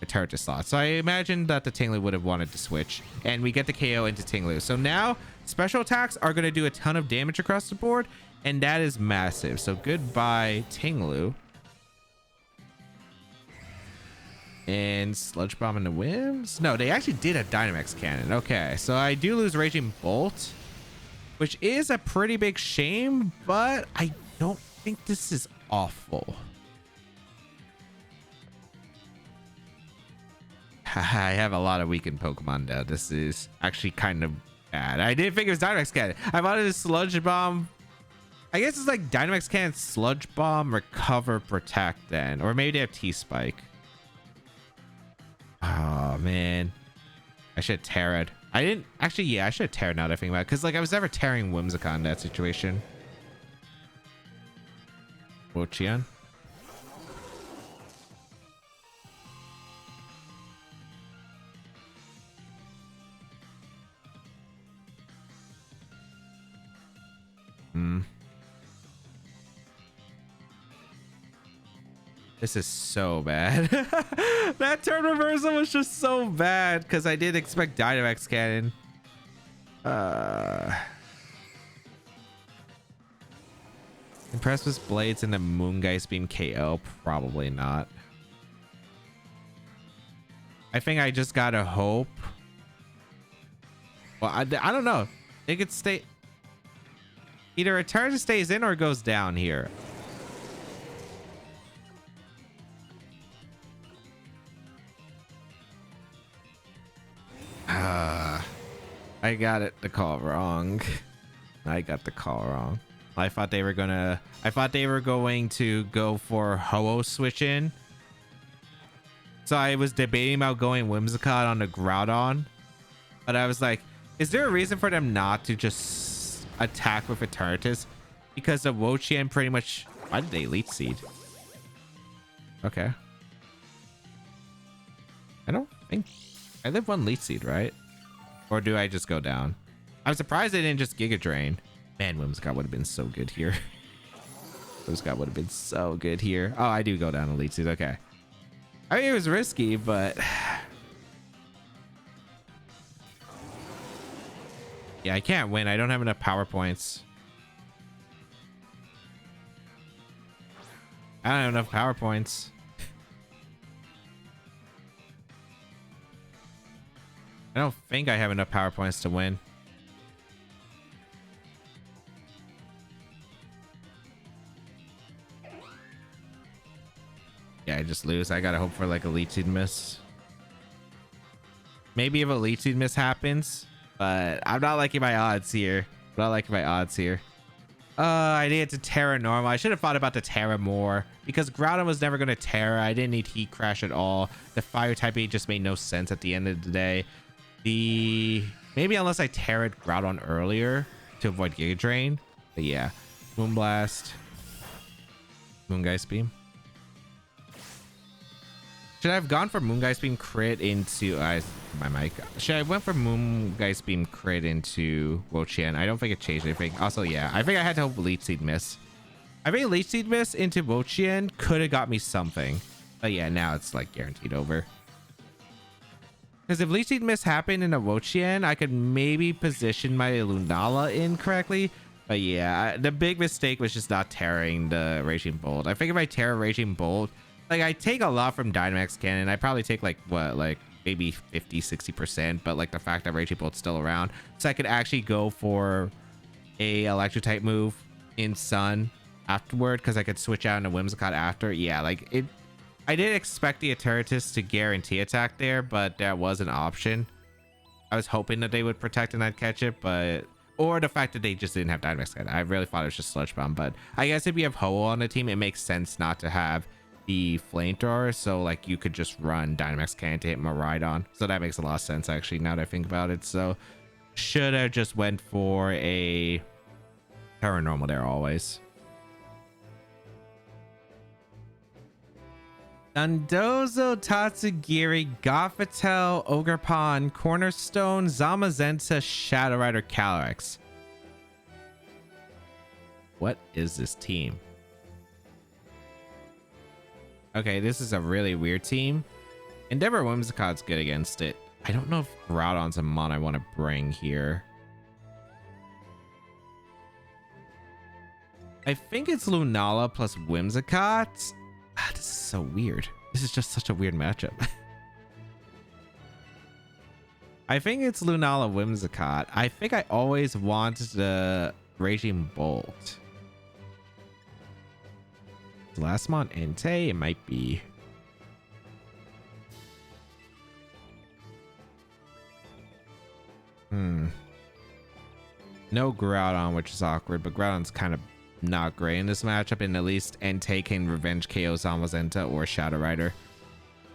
Eternatus slot. So I imagine that the Tinglu would have wanted to switch, and we get the KO into Tinglu. So now special attacks are going to do a ton of damage across the board, and that is massive. So goodbye, Tinglu. And Sludge Bomb into Whims? No, they actually did a Dynamax Cannon. Okay, so I do lose Raging Bolt, which is a pretty big shame, but I don't think this is awful. I have a lot of weakened Pokemon though. This is actually kind of bad. I didn't think it was Dynamax Cannon. I wanted a Sludge Bomb. I guess it's like Dynamax Cannon, Sludge Bomb, Recover, Protect then. Or maybe they have T-Spike. Oh man, I should have Terra'd. I didn't actually. Yeah, I should have Terra'd now that I think about it, because like I was never Terraing Whimsicott in that situation. Wo-Chien. This is so bad. That turn reversal was just so bad because I didn't expect Dynamax Cannon. Impressed with Blades and the Moongeist Beam KO? Probably not. I think I just gotta hope. Well, I don't know. It could stay. Either it turns and stays in or it goes down here. I got the call wrong. I got the call wrong. I thought they were going to go for Ho-Oh switch in. So I was debating about going Whimsicott on the Groudon. But I was like, is there a reason for them not to just attack with Eternatus? Because the Wo-Chien pretty much... Why did they Leech Seed? Okay. I don't think... I live one Leech Seed, right? Or do I just go down? I'm surprised they didn't just Giga Drain. Man, Whimsicott would have been so good here. Whimsicott would have been so good here. Oh, I do go down to Leech Seed. Okay. I mean, it was risky, but... Yeah, I can't win. I don't have enough power points. I don't have enough power points. I don't think I have enough power points to win. Yeah, I just lose. I gotta hope for like a Leech Seed miss. Maybe if a Leech Seed miss happens, but I'm not liking my odds here. I'm not liking my odds here. I needed to Terra normal. I should have thought about the Terra more because Groudon was never gonna Terra. I didn't need Heat Crash at all. The Fire typing just made no sense at the end of the day. Maybe unless I Terra'd Groudon earlier to avoid Giga Drain. But yeah, Moonblast, Moongeist Beam. Should I have gone for Moongeist Beam crit into my mic? Should I went for Moongeist Beam crit into Wo-Chien? I don't think it changed anything. Also, yeah, I think I had to hope Leech Seed miss. I think Leech Seed miss into Wo-Chien could have got me something. But yeah, now it's like guaranteed over. Because if Leech Seed miss happened in a Wo-Chien, I could maybe position my Lunala incorrectly. But yeah, the big mistake was just not tearing the Raging Bolt. I think if I tear Raging Bolt, like I take a lot from Dynamax Cannon. I probably take like what, like maybe 50-60%. But like the fact that Raging Bolt's still around, so I could actually go for a Electric type move in Sun afterward, because I could switch out into Whimsicott after. Yeah, like it. I didn't expect the Eternatus to guarantee attack there, but that was an option. I was hoping that they would protect and I'd catch it, but... Or the fact that they just didn't have Dynamax Cannon. I really thought it was just Sludge Bomb, but I guess if you have Ho-Oh on the team, it makes sense not to have the Flamethrower, so like you could just run Dynamax Cannon to hit Miraidon. So that makes a lot of sense actually, now that I think about it. So should have just went for a Terra Normal there always. Dondozo, Tatsugiri, Gothitelle, Ogerpon, Cornerstone, Zamazenta, Shadow Rider, Calyrex. What is this team? Okay, this is a really weird team. Endeavor Whimsicott's good against it. I don't know if Groudon's a mon I want to bring here. I think it's Lunala plus Whimsicott. This is so weird. This is just such a weird matchup. I think it's Lunala Whimsicott. I think I always want the Raging Bolt. Last mon Entei, it might be. No Groudon, which is awkward, but Groudon's kind of not great in this matchup, and at least Entei can revenge KO Zamazenta or Shadow Rider.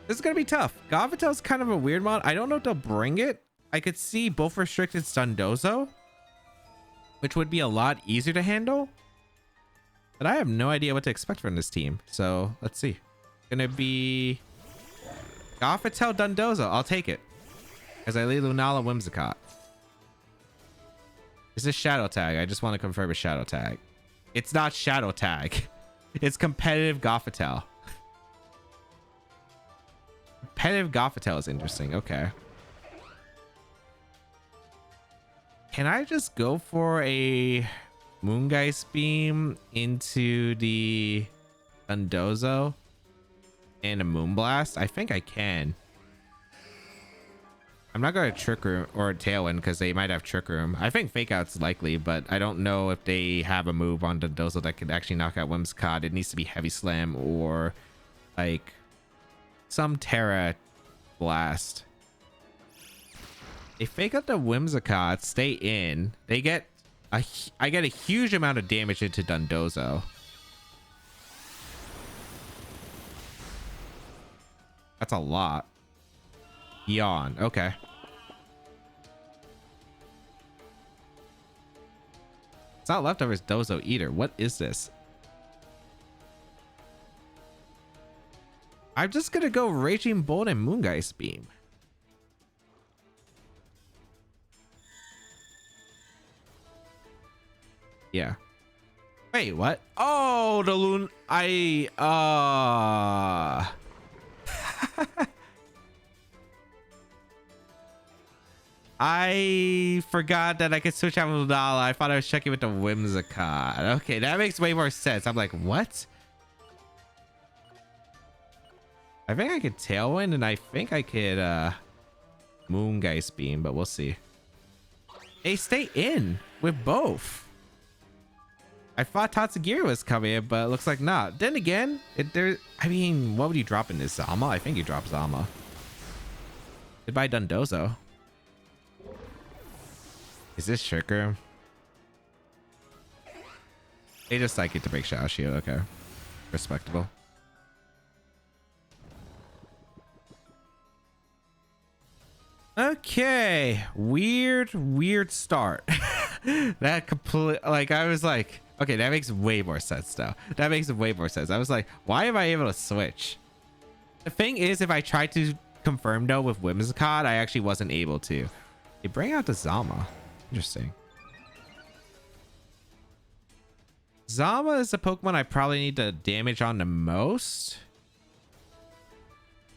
This is gonna be tough. Gothitelle's kind of a weird mod. I don't know if they'll bring it. I could see both restricted Stundozo, which would be a lot easier to handle, but I have no idea what to expect from this team. So let's see. Gonna be Gothitelle Dundozo. I'll take it as I lead Lunala Whimsicott. Is this Shadow Tag? I just want to confirm a Shadow Tag. It's not Shadow Tag. It's competitive Gothitelle. competitive Gothitelle is interesting. Okay. Can I just go for a Moongeist Beam into the Dondozo and a Moonblast? I think I can. I'm not going to Trick Room or Tailwind because they might have Trick Room. I think Fake Out's likely, but I don't know if they have a move on Dondozo that could actually knock out Whimsicott. It needs to be Heavy Slam or like some Terra Blast. They Fake Out the Whimsicott, stay in. They get I get a huge amount of damage into Dondozo. That's a lot. Yawn. Okay. It's not Leftovers Dozo either. What is this? I'm just gonna go Raging Bolt and Moongeist Beam. Yeah. Wait, what? Oh, the loon. I forgot that I could switch out with Lunala. I thought I was checking with the Whimsicott. Okay, that makes way more sense. I'm like, what? I think I could Tailwind, and I think I could Moongeist Beam, but we'll see. They stay in with both. I thought Tatsugiri was coming in, but it looks like not. Then again, I mean, what would you drop in this? Zama? I think you drop Zama. Goodbye, Dondozo. Is this Trick Room? They just like it to break Shadow Shield. Okay. Respectable. Okay. Weird start. That complete, like, I was like, okay, that makes way more sense though. That makes way more sense. I was like, why am I able to switch? The thing is, if I tried to confirm though with Whimsicott, I actually wasn't able to. They bring out the Zama. Interesting. Zama is the Pokemon I probably need to damage on the most.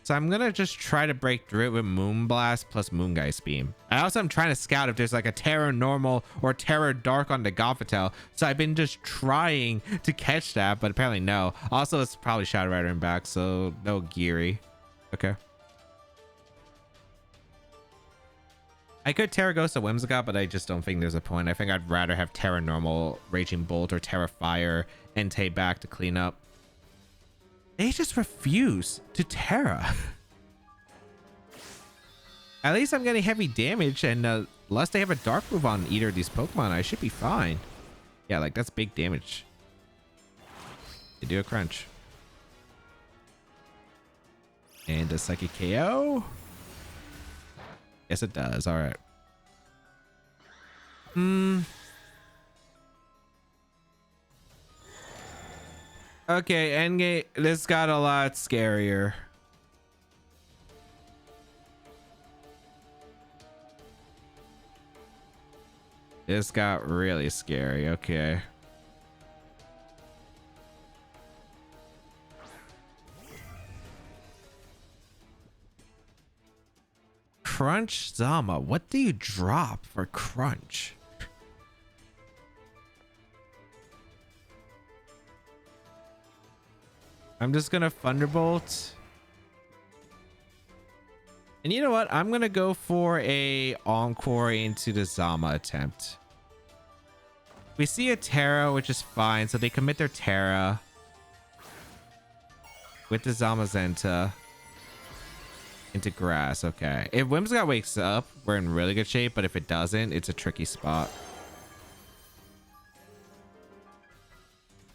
So I'm gonna just try to break through it with Moonblast plus Moongeist Beam. I also am trying to scout if there's like a Terra Normal or Terra Dark on the Gothitelle. So I've been just trying to catch that, but apparently no. Also, it's probably Shadow Rider in back, so no Geary. Okay. I could Terra Ghost a Whimsicott, but I just don't think there's a point. I think I'd rather have Terra Normal, Raging Bolt, or Terra Fire Entei back to clean up. They just refuse to Terra. At least I'm getting heavy damage, and unless they have a Dark move on either of these Pokemon, I should be fine. Yeah, like that's big damage. They do a crunch. And a Psychic KO. Yes, it does. All right. Okay, endgame. This got a lot scarier. This got really scary. Okay. Crunch Zama. What do you drop for Crunch? I'm just gonna Thunderbolt. And you know what? I'm gonna go for a Encore into the Zama attempt. We see a Terra, which is fine, so they commit their Terra with the Zamazenta into grass. Okay. If Whimsicott wakes up, we're in really good shape, but if it doesn't, it's a tricky spot.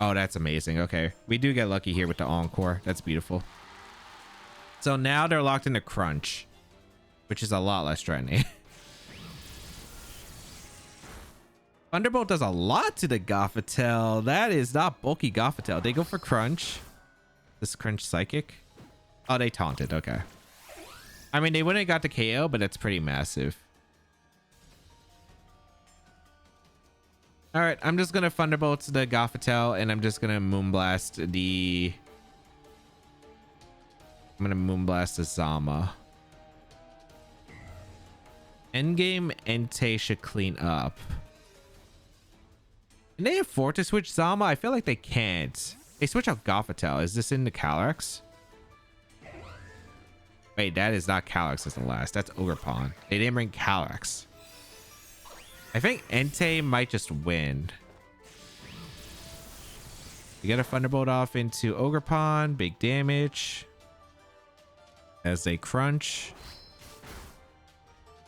Oh, that's amazing. Okay. We do get lucky here with the Encore. That's beautiful. So now they're locked into Crunch, which is a lot less threatening. Thunderbolt does a lot to the Gothitelle. That is not bulky Gothitelle. They go for Crunch. This Crunch Psychic. Oh, they taunted. Okay. I mean, they wouldn't have got the KO, but it's pretty massive. All right, I'm just going to Thunderbolt the Gothitelle, and I'm just going to Moonblast the I'm gonna Moonblast the Zama. Endgame Entei should clean up. Can they afford to switch Zama? I feel like they can't. They switch out Gothitelle. Is this in the Calyrex? Wait, that is not Calyrex as the last. That's Ogerpon. They didn't bring Calyrex. I think Entei might just win. You get a Thunderbolt off into Ogerpon. Big damage. As they crunch.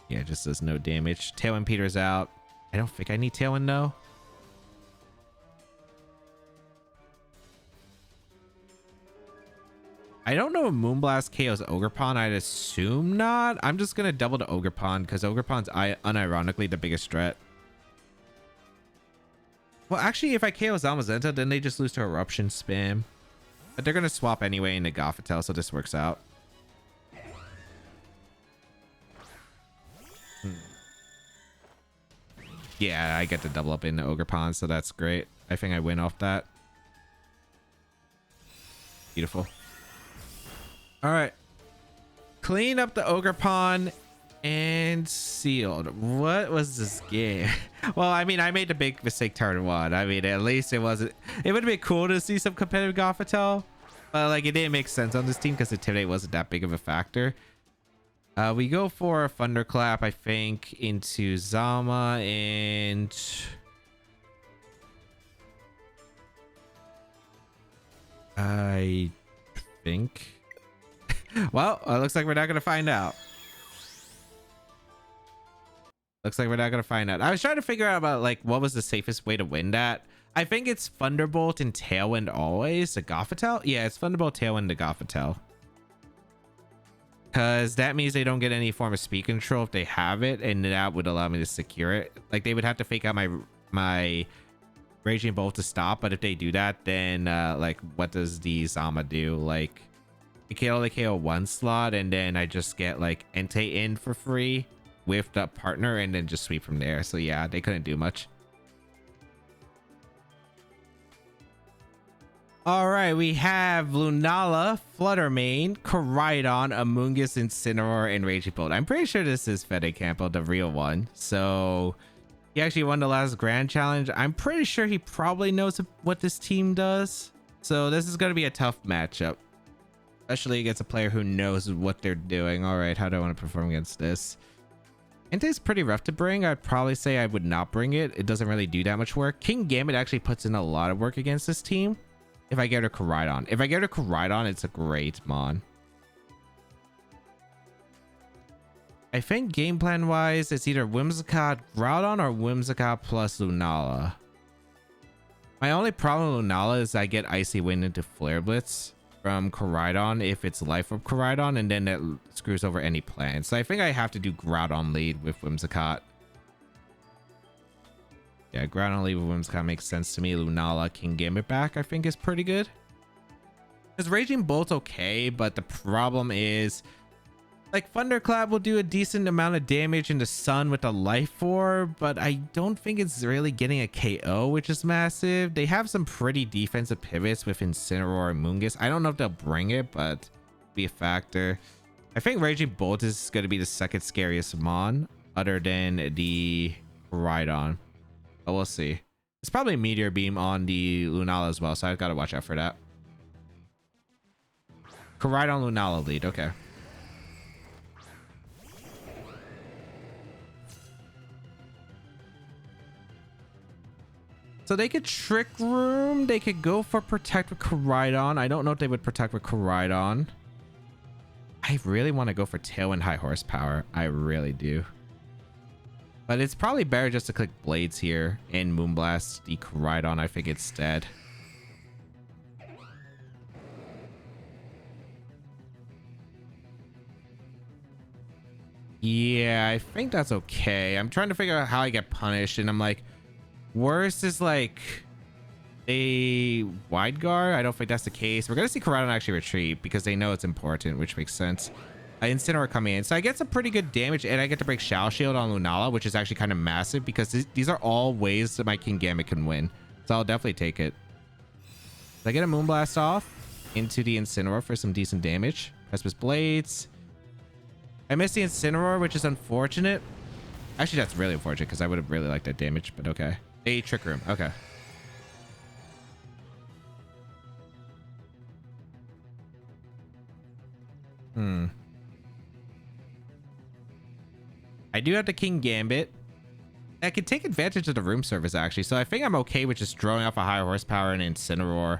Yeah, just does no damage. Tailwind Peter's out. I don't think I need Tailwind though. I don't know if Moonblast KOs Ogerpon. I'd assume not. I'm just going to double to Ogerpon because Ogerpon's unironically the biggest threat. Well, actually, if I KO Zamazenta, then they just lose to Eruption spam. But they're going to swap anyway into Gothitelle, so this works out. Yeah, I get to double up into Ogerpon, so that's great. I think I win off that. Beautiful. All right. Clean up the Ogerpon and sealed. What was this game? Well, I mean, I made the big mistake turn one. I mean, at least it wasn't... It would have been cool to see some competitive Gothitelle. But, like, it didn't make sense on this team because Intimidate wasn't that big of a factor. We go for a Thunderclap, I think, into Zama and... I think... Well, it looks like we're not going to find out. Looks like we're not going to find out. I was trying to figure out about, like, what was the safest way to win that. I think it's Thunderbolt and Tailwind always. The Gothitelle? Yeah, it's Thunderbolt, Tailwind, to Gothitelle. Because that means they don't get any form of speed control if they have it, and that would allow me to secure it. Like, they would have to fake out my Raging Bolt to stop, but if they do that, then, like, what does the Zama do? Like, I can only KO one slot, and then I just get, like, Entei in for free with the partner, and then just sweep from there. So, yeah, they couldn't do much. All right, we have Lunala, Fluttermane, Koraidon, Amoonguss, Incineroar, and Raging Bolt. I'm pretty sure this is Fede Campo, the real one. So he actually won the last Grand Challenge. I'm pretty sure he probably knows what this team does. So this is going to be a tough matchup, especially against a player who knows what they're doing. All right, how do I want to perform against this? Entei's pretty rough to bring. I'd probably say I would not bring it. It doesn't really do that much work. Kingambit actually puts in a lot of work against this team. If I get a Koraidon. If I get a Koraidon, it's a great mon. I think game plan wise, it's either Whimsicott Groudon or Whimsicott plus Lunala. My only problem with Lunala is I get Icy Wind into Flare Blitz from Koraidon if it's Life Orb Koraidon, and then that screws over any plan. So I think I have to do Groudon lead with Whimsicott. Yeah, Groudon lead with Whimsicott makes sense to me. Lunala, Kingambit back, I think is pretty good. Because Raging Bolt's okay, but the problem is, like, Thunderclap will do a decent amount of damage into Sun with a Life Orb, but I don't think it's really getting a KO, which is massive. They have some pretty defensive pivots with Incineroar and Amoonguss. I don't know if they'll bring it, but be a factor. I think Raging Bolt is going to be the second scariest mon, other than the Koraidon. But we'll see. It's probably a Meteor Beam on the Lunala as well, so I've got to watch out for that. Koraidon Lunala lead, okay. So they could Trick Room. They could go for Protect with Koraidon. I don't know if they would Protect with Koraidon. I really want to go for Tailwind High Horsepower. I really do. But it's probably better just to click Blades here and Moonblast the Koraidon. I think it's dead. Yeah, I think that's okay. I'm trying to figure out how I get punished, and I'm like, worst is like a Wide Guard. I don't think that's the case. We're gonna see Koraidon actually retreat because they know it's important, which makes sense. Incineroar coming in, so I get some pretty good damage, and I get to break Shadow Shield on Lunala, which is actually kind of massive because these are all ways that my Kingambit can win. So I'll definitely take it. So I get a Moonblast off into the Incineroar for some decent damage. Christmas Blades. I missed the Incineroar, which is unfortunate. Actually, that's really unfortunate because I would have really liked that damage, but okay. A Trick Room. Okay. I do have the Kingambit. I could take advantage of the room service, actually. So I think I'm okay with just throwing off a high horsepower and Incineroar.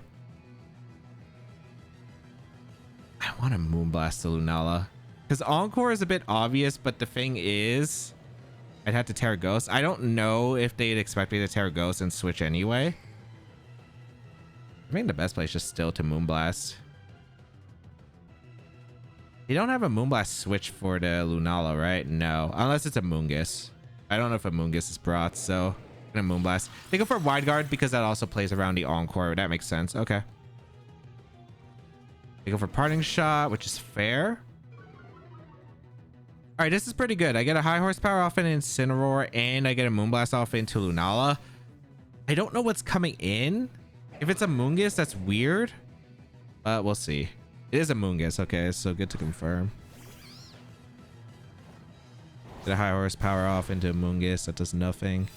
I want to Moonblast the Lunala. Because Encore is a bit obvious, but the thing is, I'd have to Terra Ghost. I don't know if they'd expect me to Terra Ghost and switch anyway. I think the best play is just still to Moonblast. You don't have a Moonblast switch for the Lunala, right? No, unless it's a Moongus. I don't know if a Moongus is brought, so I'm gonna Moonblast. They go for Wide Guard because that also plays around the Encore. That makes sense. Okay. They go for Parting Shot, which is fair. All right, this is pretty good. I get a high horsepower off an Incineroar, and I get a Moonblast off into Lunala. I don't know what's coming in. If it's a Moongus, that's weird, but we'll see. It is a Moongus. Okay, so good to confirm. Get a high horsepower off into a Moongus. That does nothing.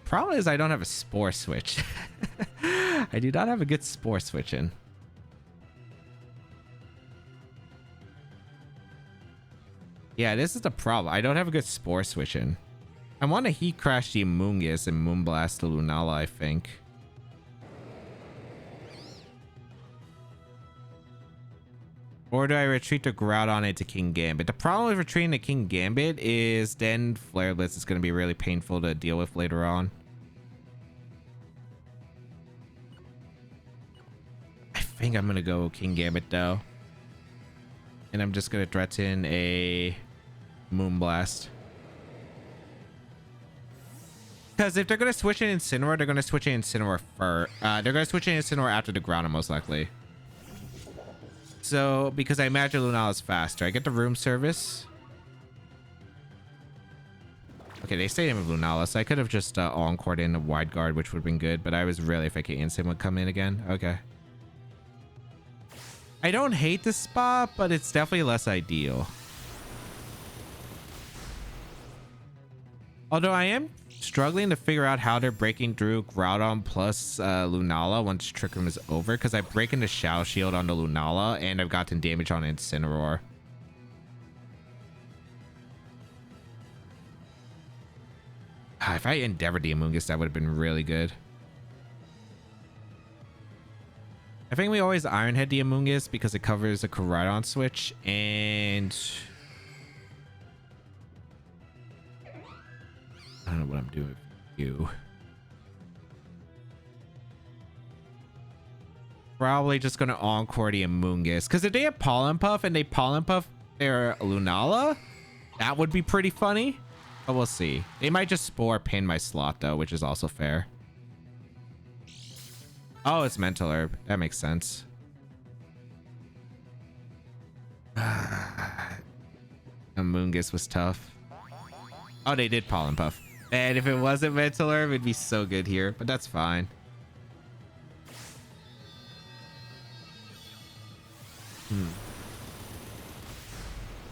Problem is I don't have a Spore Switch. I do not have a good Spore Switch in. Yeah, this is the problem. I don't have a good Spore Switch in. I want to Heat Crash the Moongus and Moonblast the Lunala, I think. Or do I retreat the Groudon into Kingambit? The problem with retreating the Kingambit is then Flare Blitz is going to be really painful to deal with later on. I think I'm going to go Kingambit though. And I'm just going to threaten a Moonblast. Because if they're going to switch in Incineroar, they're going to switch in Incineroar first. They're going to switch in Incineroar after the Groudon most likely. So, because I imagine Lunala is faster. I get the room service. Okay, they stayed in with Lunala, so I could have just Encored in a Wide Guard, which would have been good, but I was really thinking Instant would come in again. Okay. I don't hate this spot, but it's definitely less ideal. Although I am struggling to figure out how they're breaking through Groudon plus Lunala once Trick Room is over, because I break into Shadow Shield on the Lunala and I've gotten damage on Incineroar. If I endeavored the Amoonguss, that would have been really good. I think we always Iron Head the Amoonguss because it covers a Koraidon switch, and I don't know what I'm doing with you. Probably just gonna Encore the Amoonguss, because if they have Pollen Puff and they Pollen Puff their Lunala, that would be pretty funny. But we'll see. They might just Spore pin my slot though, which is also fair. Oh, it's Mental Herb. That makes sense. Amoonguss was tough. Oh, they did Pollen Puff. And if it wasn't Mental Herb, it'd be so good here, but that's fine.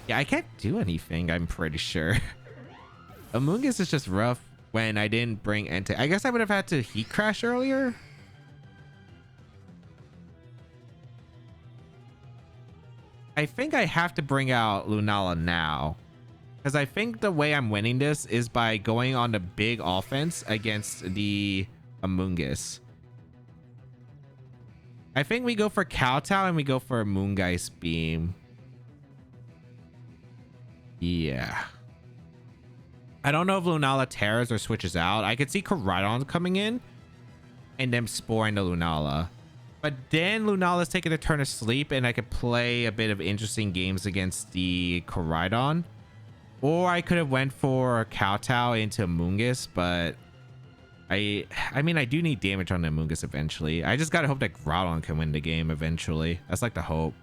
Yeah, I can't do anything, I'm pretty sure. Amoonguss is just rough when I didn't bring Entei. I guess I would have had to Heat Crash earlier. I think I have to bring out Lunala now, because I think the way I'm winning this is by going on the big offense against the Amoonguss. I think we go for Kowtow and we go for Moongeist Beam. Yeah. I don't know if Lunala tears or switches out. I could see Koraidon coming in and them sporing the Lunala. But then Lunala's taking a turn of sleep and I could play a bit of interesting games against the Koraidon. Or I could have went for Kowtow into Amoonguss, but I mean, I do need damage on the Amoonguss eventually. I just gotta hope that Groudon can win the game eventually. That's like the hope.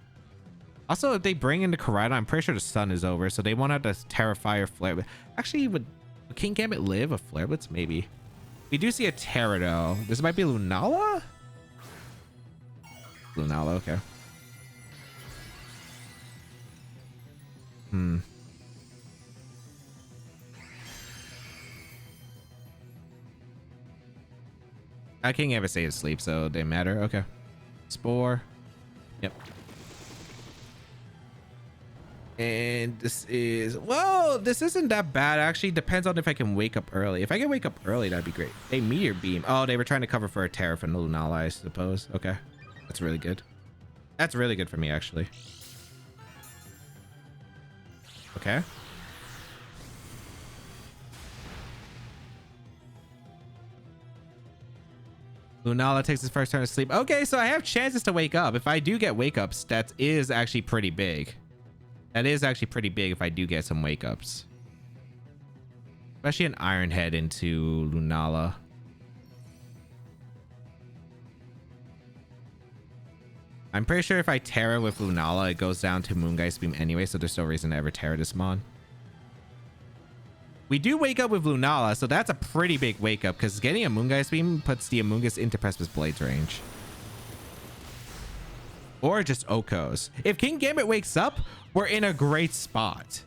Also, if they bring in the Koraidon, I'm pretty sure the sun is over, so they won't have to Terrify or Flare. Actually, would Kingambit live a Flare Blitz? Maybe. We do see a Terra though. This might be Lunala? Lunala, okay. I can't ever stay asleep, so it didn't matter. Okay. Spore. Yep. And this is, well, this isn't that bad. Actually, depends on if I can wake up early. If I can wake up early, that'd be great. Hey, Meteor Beam. Oh, they were trying to cover for a Terra from Lunala, I suppose. Okay. That's really good. That's really good for me, actually. Okay. Lunala takes his first turn to sleep. Okay, so I have chances to wake up. If I do get wake ups, that is actually pretty big. That is actually pretty big if I do get some wake ups. Especially an Iron Head into Lunala. I'm pretty sure if I Terra with Lunala, it goes down to Moongeist Beam anyway, so there's no reason to ever Terra this Mon. We do wake up with Lunala, so that's a pretty big wake up, because getting a Moongeist Beam puts the Amoonguss into Precipice Blade's range. Or just Okos. If Kingambit wakes up, we're in a great spot.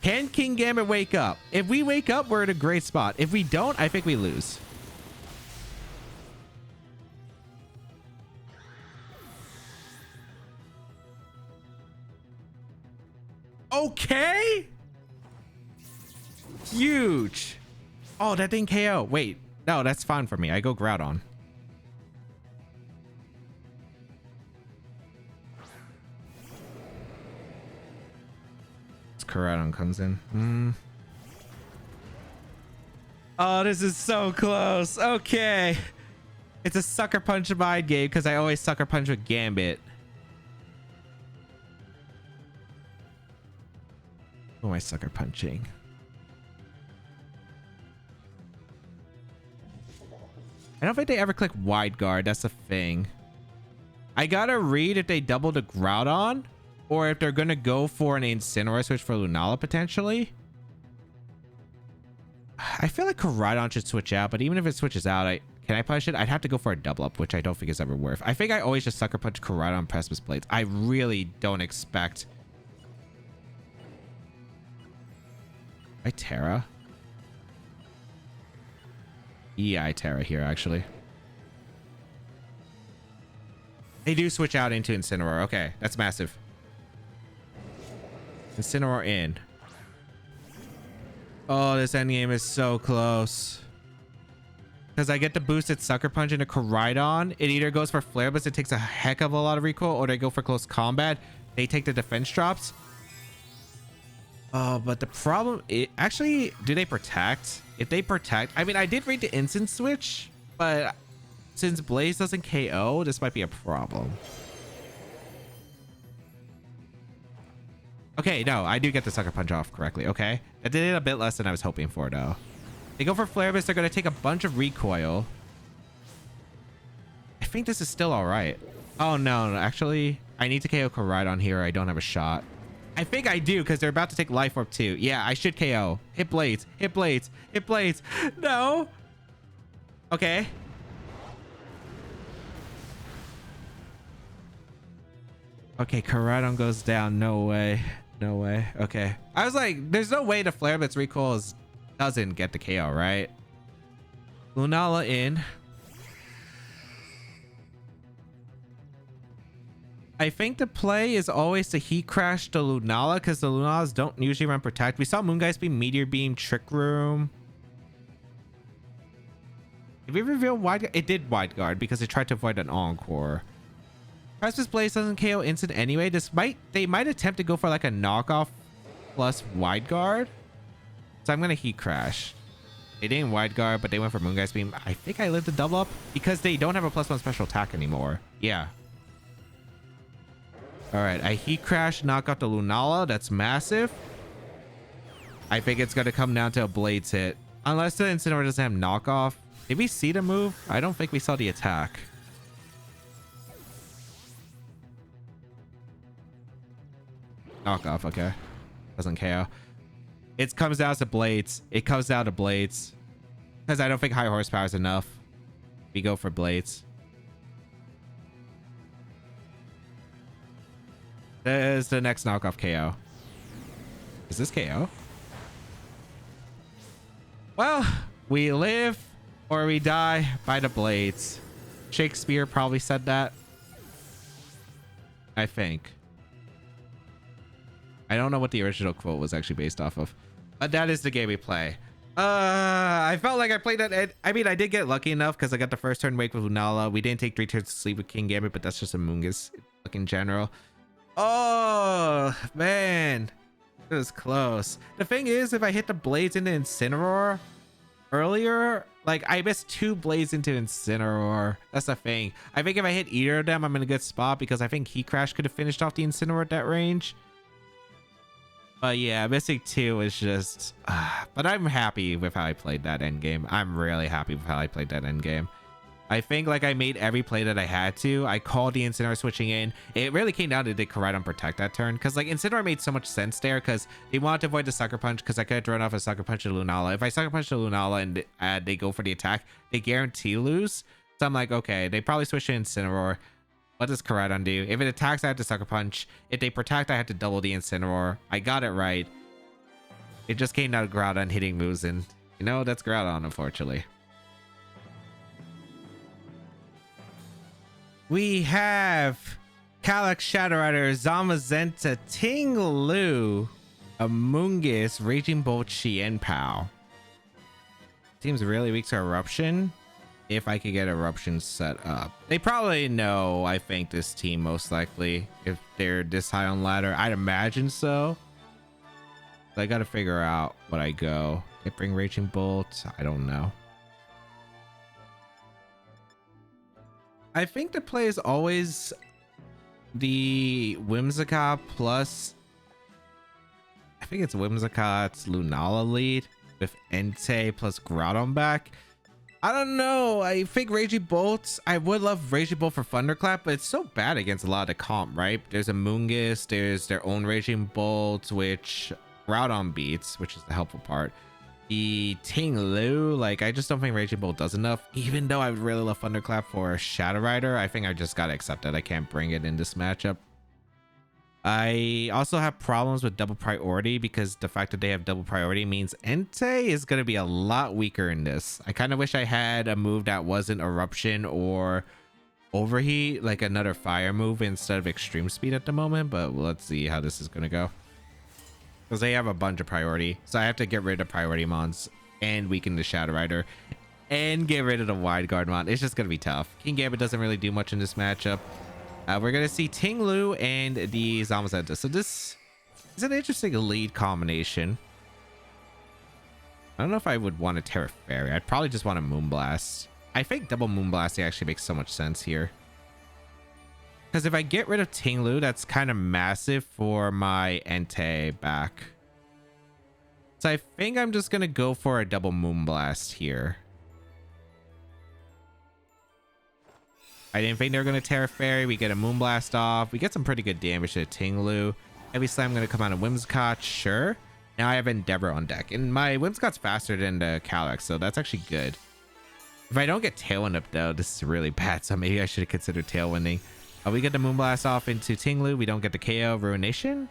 Can Kingambit wake up? If we wake up, we're in a great spot. If we don't, I think we lose. Okay. Huge. Oh, that didn't KO. Wait, no, that's fine for me. I go Groudon. Groudon comes in. Oh, this is so close. Okay. It's a sucker punch mind game because I always sucker punch with Gambit. Who am I sucker punching? I don't think they ever click wide guard. That's the thing. I gotta read if they double the Groudon or if they're gonna go for an Incineroar switch for Lunala potentially. I feel like Koraidon should switch out, but even if it switches out, can I punish it? I'd have to go for a double up, which I don't think is ever worth. I think I always just sucker punch Koraidon Precipice Blades. I really don't expect. I Terra. Yeah, I Terra here actually. They do switch out into Incineroar. Okay, that's massive. Incineroar in. Oh, this endgame is so close. Because I get the boosted Sucker Punch into Koraidon. It either goes for Flare Blitz, it takes a heck of a lot of recoil, or they go for close combat. They take the defense drops. Oh, but the problem... actually, do they protect? If they protect... I mean, I did read the instant switch, but since Blaze doesn't KO, this might be a problem. Okay, no, I do get the Sucker Punch off correctly. Okay. That did it a bit less than I was hoping for, though. They go for Flare Blitz. They're going to take a bunch of recoil. I think this is still all right. Oh, no. Actually, I need to KO Koraidon here. I don't have a shot. I think I do because they're about to take Life Orb too. Yeah, I should KO. Hit Blades. Hit Blades. Hit Blades. No. Okay. Okay, Koraidon goes down. No way. No way. Okay. I was like, there's no way the Flare Blitz recoil doesn't get the KO, right? Lunala in. I think the play is always to Heat Crash the Lunala because the Lunalas don't usually run Protect. We saw Moongeist Beam, Meteor Beam, Trick Room. Did we reveal Wide Guard? It did Wide Guard because it tried to avoid an Encore. Precipice Blaze doesn't KO instant anyway. They might attempt to go for like a knockoff plus Wide Guard. So I'm gonna Heat Crash. They didn't Wide Guard, but they went for Moongeist Beam. I think I lived the double up because they don't have a +1 special attack anymore. Yeah. All right, I Heat Crash, knock out the Lunala. That's massive. I think it's gonna come down to a Blades hit, unless the Incineroar doesn't have knockoff. Did we see the move? I don't think we saw the attack. Knockoff, okay. Doesn't KO. It comes down to Blades. It comes down to Blades. Because I don't think high horsepower is enough. We go for Blades. That is the next knockoff KO. Is this KO? Well, we live or we die by the blades. Shakespeare probably said that. I think. I don't know what the original quote was actually based off of. But that is the game we play. I felt like I played that. I mean, I did get lucky enough because I got the first turn wake with Lunala. We didn't take 3 turns to sleep with Kingambit, but that's just a Moongus look in general. Oh, man. It was close. The thing is, if I hit the blades into Incineroar earlier, like I missed 2 blades into Incineroar. That's the thing. I think if I hit either of them, I'm in a good spot because I think Heat Crash could have finished off the Incineroar at that range. But yeah, missing 2 is just... but I'm happy with how I played that endgame. I'm really happy with how I played that endgame. I think like I made every play that I had to. I called the Incineroar switching in. It really came down to did Koraidon protect that turn? Because like Incineroar made so much sense there because they wanted to avoid the Sucker Punch because I could have thrown off a Sucker Punch to Lunala. If I Sucker Punch to Lunala and they go for the attack, they guarantee lose. So I'm like, okay, they probably switch to Incineroar. What does Koraidon do? If it attacks, I have to Sucker Punch. If they protect, I have to double the Incineroar. I got it right. It just came down to Groudon hitting moves, and you know, that's Groudon, unfortunately. We have Calyx, Shadow Rider, Zamazenta, Ting-Lu, Amoonguss, Raging Bolt, Chien-Pao. Seems really weak to Eruption. If I could get Eruption set up. They probably know, I think, this team most likely. If they're this high on ladder. I'd imagine so. So I gotta figure out what I go. I bring Raging Bolt. I don't know. I think the play is always the Whimsicott plus... I think it's Whimsicott's Lunala lead with Entei plus Groudon back. I don't know. I think Raging Bolt, I would love Raging Bolt for Thunderclap, but it's so bad against a lot of the comp, right? There's Amoonguss, there's their own Raging Bolt, which Groudon beats, which is the helpful part. The Ting-Lu, like, I just don't think Raging Bolt does enough. Even though I would really love Thunderclap for Shadow Rider, I think I just gotta accept it. I can't bring it in this matchup. I also have problems with double priority because the fact that they have double priority means Entei is going to be a lot weaker in this. I kind of wish I had a move that wasn't Eruption or Overheat, like another fire move instead of Extreme Speed at the moment, but let's see how this is going to go. Because they have a bunch of priority, so I have to get rid of priority mons and weaken the Shadow Rider and get rid of the Wide Guard mon. It's just going to be tough. Kingambit doesn't really do much in this matchup. We're going to see Ting-Lu and the Zamazenta. So this is an interesting lead combination. I don't know if I would want a Terra Fairy. I'd probably just want a Moonblast. I think double Moonblasting actually makes so much sense here. Because if I get rid of Ting-Lu, that's kind of massive for my Entei back. So I think I'm just going to go for a double Moonblast here. I didn't think they were going to Terra Fairy. We get a Moonblast off. We get some pretty good damage to Ting-Lu. Heavy Slam going to come out of Whimsicott. Sure. Now I have Endeavor on deck. And my Whimsicott's faster than the Calyx, so that's actually good. If I don't get Tailwind up, though, this is really bad. So maybe I should have considered Tailwinding. We get the Moonblast off into Ting-Lu. We don't get the KO. Ruination.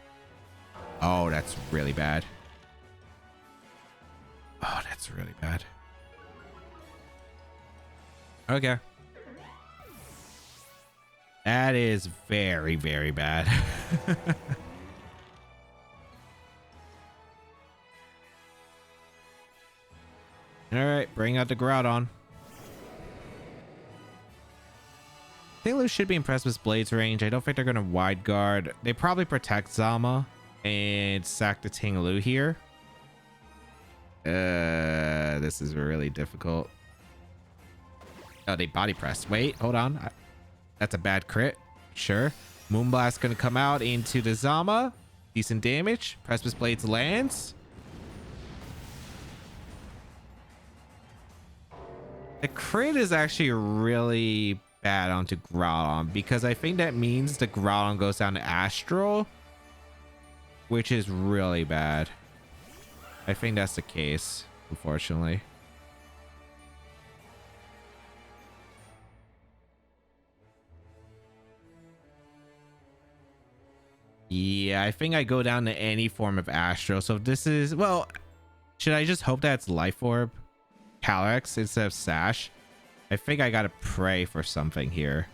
Oh, that's really bad. Oh, that's really bad. Okay. That is very, very bad. All right, bring out the Groudon. Ting-Lu should be impressed with Blade's range. I don't think they're going to Wide Guard. They probably protect Zama and sack the Ting-Lu here. This is really difficult. Oh, they body pressed. Wait, hold on. That's a bad crit. Sure. Moonblast going to come out into the Zama. Decent damage. Precipice Blades lands. The crit is actually really bad onto Groudon because I think that means the Groudon goes down to Astral, which is really bad. I think that's the case, unfortunately. Yeah, I think I go down to any form of Astro. So if this is, well, should I just hope that it's Life Orb, Calyrex instead of Sash? I think I gotta pray for something here.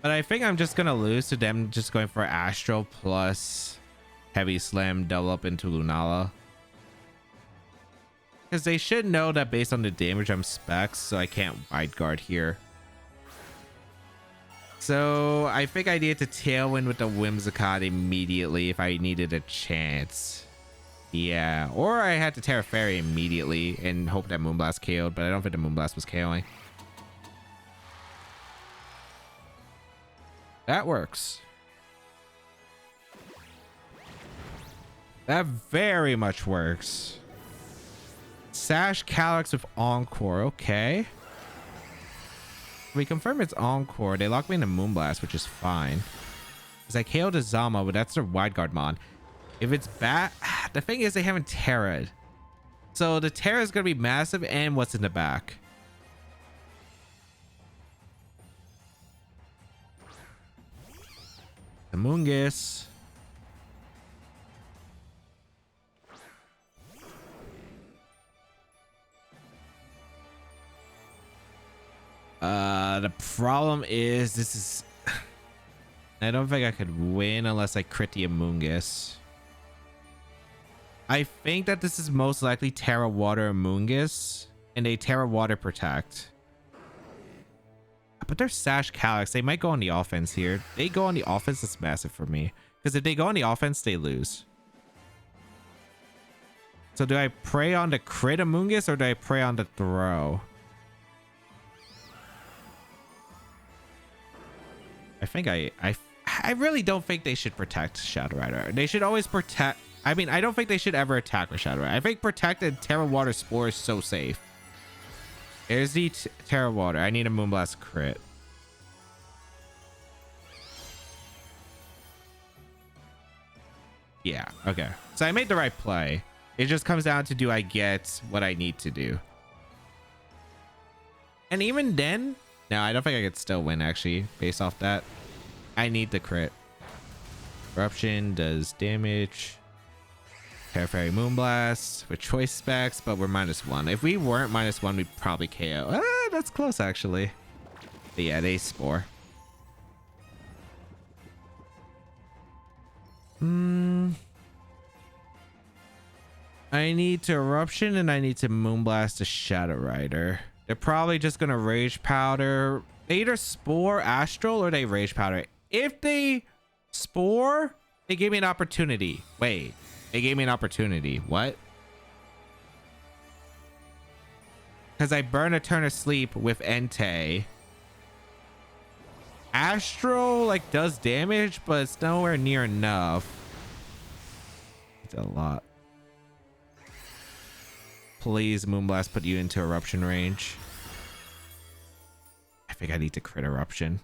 But I think I'm just gonna lose to them just going for Astro plus Heavy Slam, double up into Lunala. Because they should know that based on the damage I'm specs, so I can't Wide Guard here. So I think I needed to Tailwind with the Whimsicott immediately if I needed a chance. Yeah, or I had to Terra Fairy immediately and hope that Moonblast KO'd, but I don't think the Moonblast was KOing. That works. That very much works. Sash Calyrex with Encore, okay. We confirm it's Encore. They lock me into Moonblast, which is fine. Because I KO'd a Zama, but that's their Wide Guard mon. If it's bad, the thing is they haven't Terra'd. So the Terra is going to be massive, and what's in the back? The Moongus. The problem is this is I don't think I could win unless I crit the Amoonguss. I think that this is most likely Terra Water Amoonguss and a Terra Water Protect. But they're Sash Calyrex. They might go on the offense here. They go on the offense, that's massive for me. Because if they go on the offense, they lose. So do I pray on the crit Amoonguss or do I pray on the throw? I think I really don't think they should protect Shadow Rider. They should always protect. I mean, I don't think they should ever attack with Shadow Rider. I think Protect and Terra Water Spore is so safe. Here's the Terra Water. I need a Moonblast crit. Yeah, okay. So I made the right play. It just comes down to, do I get what I need to do? And even then, no, I don't think I could still win, actually, based off that. I need the crit. Eruption does damage. Terra Fairy Moonblast with choice specs, but we're -1. If we weren't -1, we'd probably KO. Ah, that's close, actually. But yeah, they Spore. I need to Eruption and I need to Moonblast a Shadow Rider. They're probably just gonna Rage Powder. They either Spore Astral or they Rage Powder. If they Spore, they gave me an opportunity. Wait, they gave me an opportunity. What? Because I burn a turn of sleep with Entei. Astral like does damage, but it's nowhere near enough. It's a lot. Please, Moonblast, put you into Eruption range. I think I need to crit Eruption.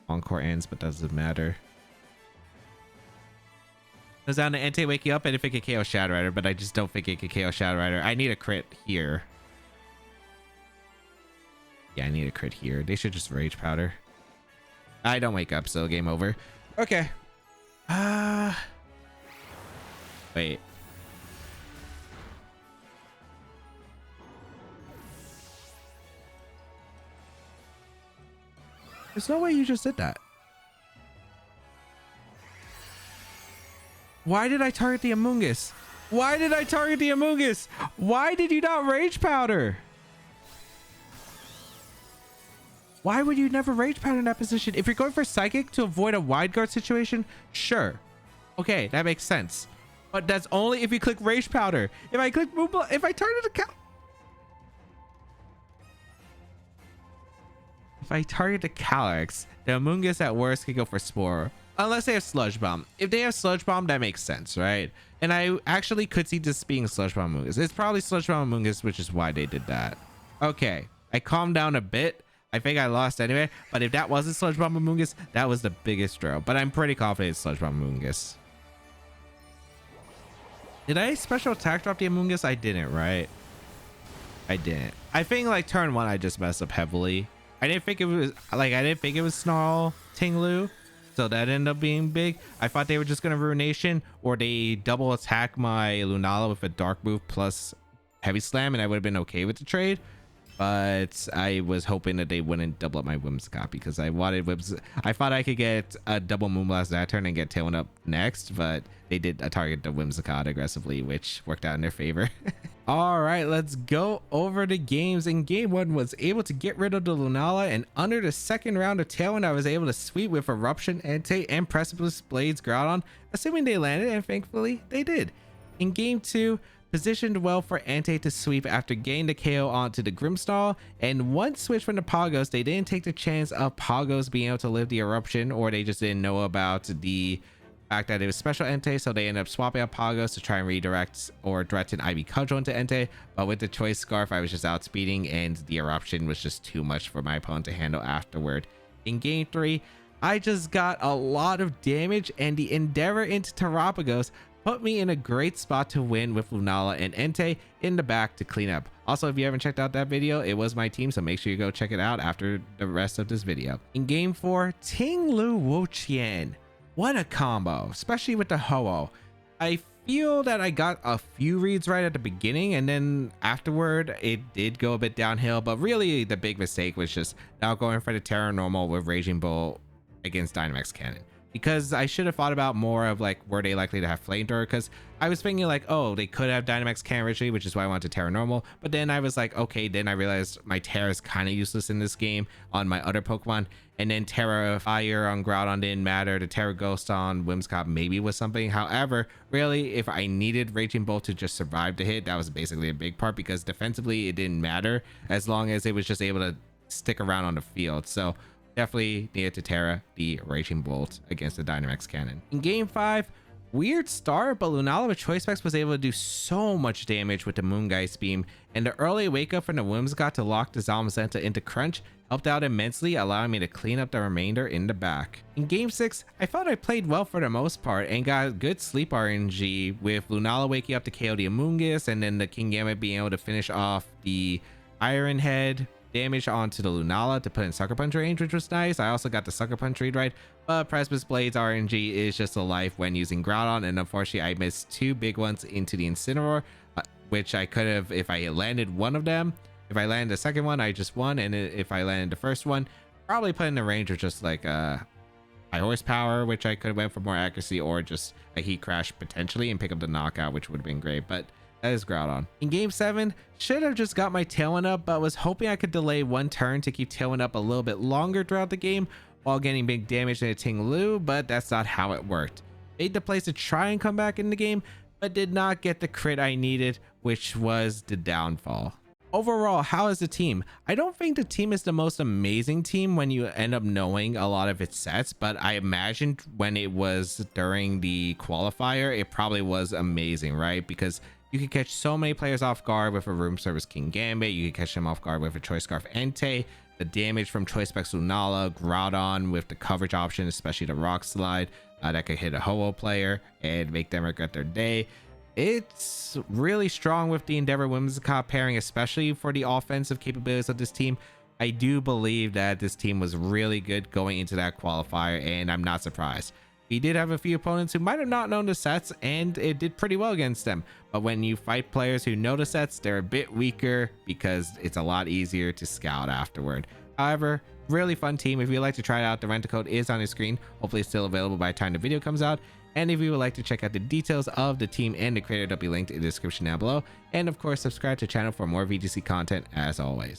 Encore ends, but doesn't matter. Goes down to Entei, wake you up, and if it could KO Shadow Rider, but I just don't think it could KO Shadow Rider. I need a crit here. Yeah, I need a crit here. They should just Rage Powder. I don't wake up, so game over. Okay. Wait. There's no way you just did that. Why did I target the Amoonguss? Why did I target the Amoonguss? Why did you not Rage Powder? Why would you never Rage Powder in that position? If you're going for Psychic to avoid a Wide Guard situation, sure. Okay, that makes sense. But that's only if you click Rage Powder. If I click Moonblast, if I target a If I target the Calyrex, the Amoonguss at worst could go for Spore. Unless they have Sludge Bomb. If they have Sludge Bomb, that makes sense, right? And I actually could see this being Sludge Bomb Amoonguss. It's probably Sludge Bomb Amoonguss, which is why they did that. Okay, I calmed down a bit. I think I lost anyway. But if that wasn't Sludge Bomb Amoonguss, that was the biggest throw. But I'm pretty confident it's Sludge Bomb Amoonguss. Did I special attack drop the Amoonguss? I didn't, right? I didn't. I think like turn 1, I just messed up heavily. I didn't think it was like, I didn't think it was Snarl Tinglu. so that ended up being big. I thought they were just gonna ruination or they double attack my Lunala with a dark move plus heavy slam, and I would have been okay with the trade. But I was hoping that they wouldn't double up my Whimsicott because I wanted I thought I could get a double Moonblast that turn and get Tailwind up next, but they did target the Whimsicott aggressively, which worked out in their favor. All right, let's go over the games. In game 1, was able to get rid of the Lunala, and under the second round of Tailwind, I was able to sweep with Eruption, Entei, and Precipice Blades Groudon, assuming they landed, and thankfully they did. In game 2, positioned well for Entei to sweep after getting the KO onto the Grimmsnarl, and once switched from the Poggos, they didn't take the chance of Poggos being able to live the Eruption, or they just didn't know about the fact that it was special Entei, so they ended up swapping out Poggos to try and redirect or direct an Ivy Cudgel into Entei. But with the Choice Scarf, I was just outspeeding, and the Eruption was just too much for my opponent to handle afterward. In game 3, I just got a lot of damage, and the Endeavor into Terapagos put me in a great spot to win with Lunala and Entei in the back to clean up. Also, if you haven't checked out that video, it was my team, so make sure you go check it out after the rest of this video. In game 4, Ting-Lu Wuqian. What a combo, especially with the Ho-Oh. I feel that I got a few reads right at the beginning, and then afterward it did go a bit downhill, but really the big mistake was just not going for the Terra Normal with Raging Bull against Dynamax Cannon. Because I should have thought about more of like, were they likely to have Flamethrower? Because I was thinking like, oh, they could have Dynamax Cannon originally, which is why I wanted Terra Normal. But then I was like, okay, then I realized my Terra is kind of useless in this game on my other Pokemon. And then Terra Fire on Groudon didn't matter. The Terra Ghost on Whimsicott maybe was something. However, really, if I needed Raging Bolt to just survive the hit, that was basically a big part, because defensively it didn't matter as long as it was just able to stick around on the field. So definitely needed to Terra the Raging Bolt against the Dynamax Cannon. In game 5, weird start, but Lunala with Choice Specs was able to do so much damage with the Moongeist Beam, and the early wake up from the Whimsicott to lock the Zamazenta into Crunch helped out immensely, allowing me to clean up the remainder in the back. In game 6, I felt I played well for the most part and got good sleep RNG with Lunala waking up to KO the Amoonguss, and then the Kingambit being able to finish off the Iron Head damage onto the Lunala to put in Sucker Punch range, which was nice. I also got the Sucker Punch read right, but Precipice Blades RNG is just a life when using Groudon, and unfortunately I missed 2 big ones into the Incineroar, which I could have, if I landed one of them. If I landed the second one, I just won, and if I landed the first one, probably put in the range of just like a high horsepower, which I could have went for more accuracy, or just a Heat Crash potentially and pick up the knockout, which would have been great. But that is Groudon. In game 7, should have just got my Tailwind up, but was hoping I could delay one turn to keep Tailwind up a little bit longer throughout the game while getting big damage to Ting-Lu, but that's not how it worked. Made the plays to try and come back in the game, but did not get the crit I needed, which was the downfall. Overall, how is the team? I don't think the team is the most amazing team when you end up knowing a lot of its sets, but I imagined when it was during the qualifier, it probably was amazing, right? Because you could catch so many players off guard with a Room Service Kingambit. You could catch them off guard with a Choice Scarf Entei. The damage from Choice Specs Lunala, Groudon with the coverage option, especially the Rock Slide, that could hit a Ho-Oh player and make them regret their day. It's really strong with the Endeavor Whimsicott pairing, especially for the offensive capabilities of this team. I do believe that this team was really good going into that qualifier, and I'm not surprised. We did have a few opponents who might have not known the sets, and it did pretty well against them. But when you fight players who know the sets, they're a bit weaker because it's a lot easier to scout afterward. However, really fun team. If you'd like to try it out, the rental code is on your screen. Hopefully it's still available by the time the video comes out. And if you would like to check out the details of the team and the creator, they'll be linked in the description down below. And of course, subscribe to the channel for more VGC content as always.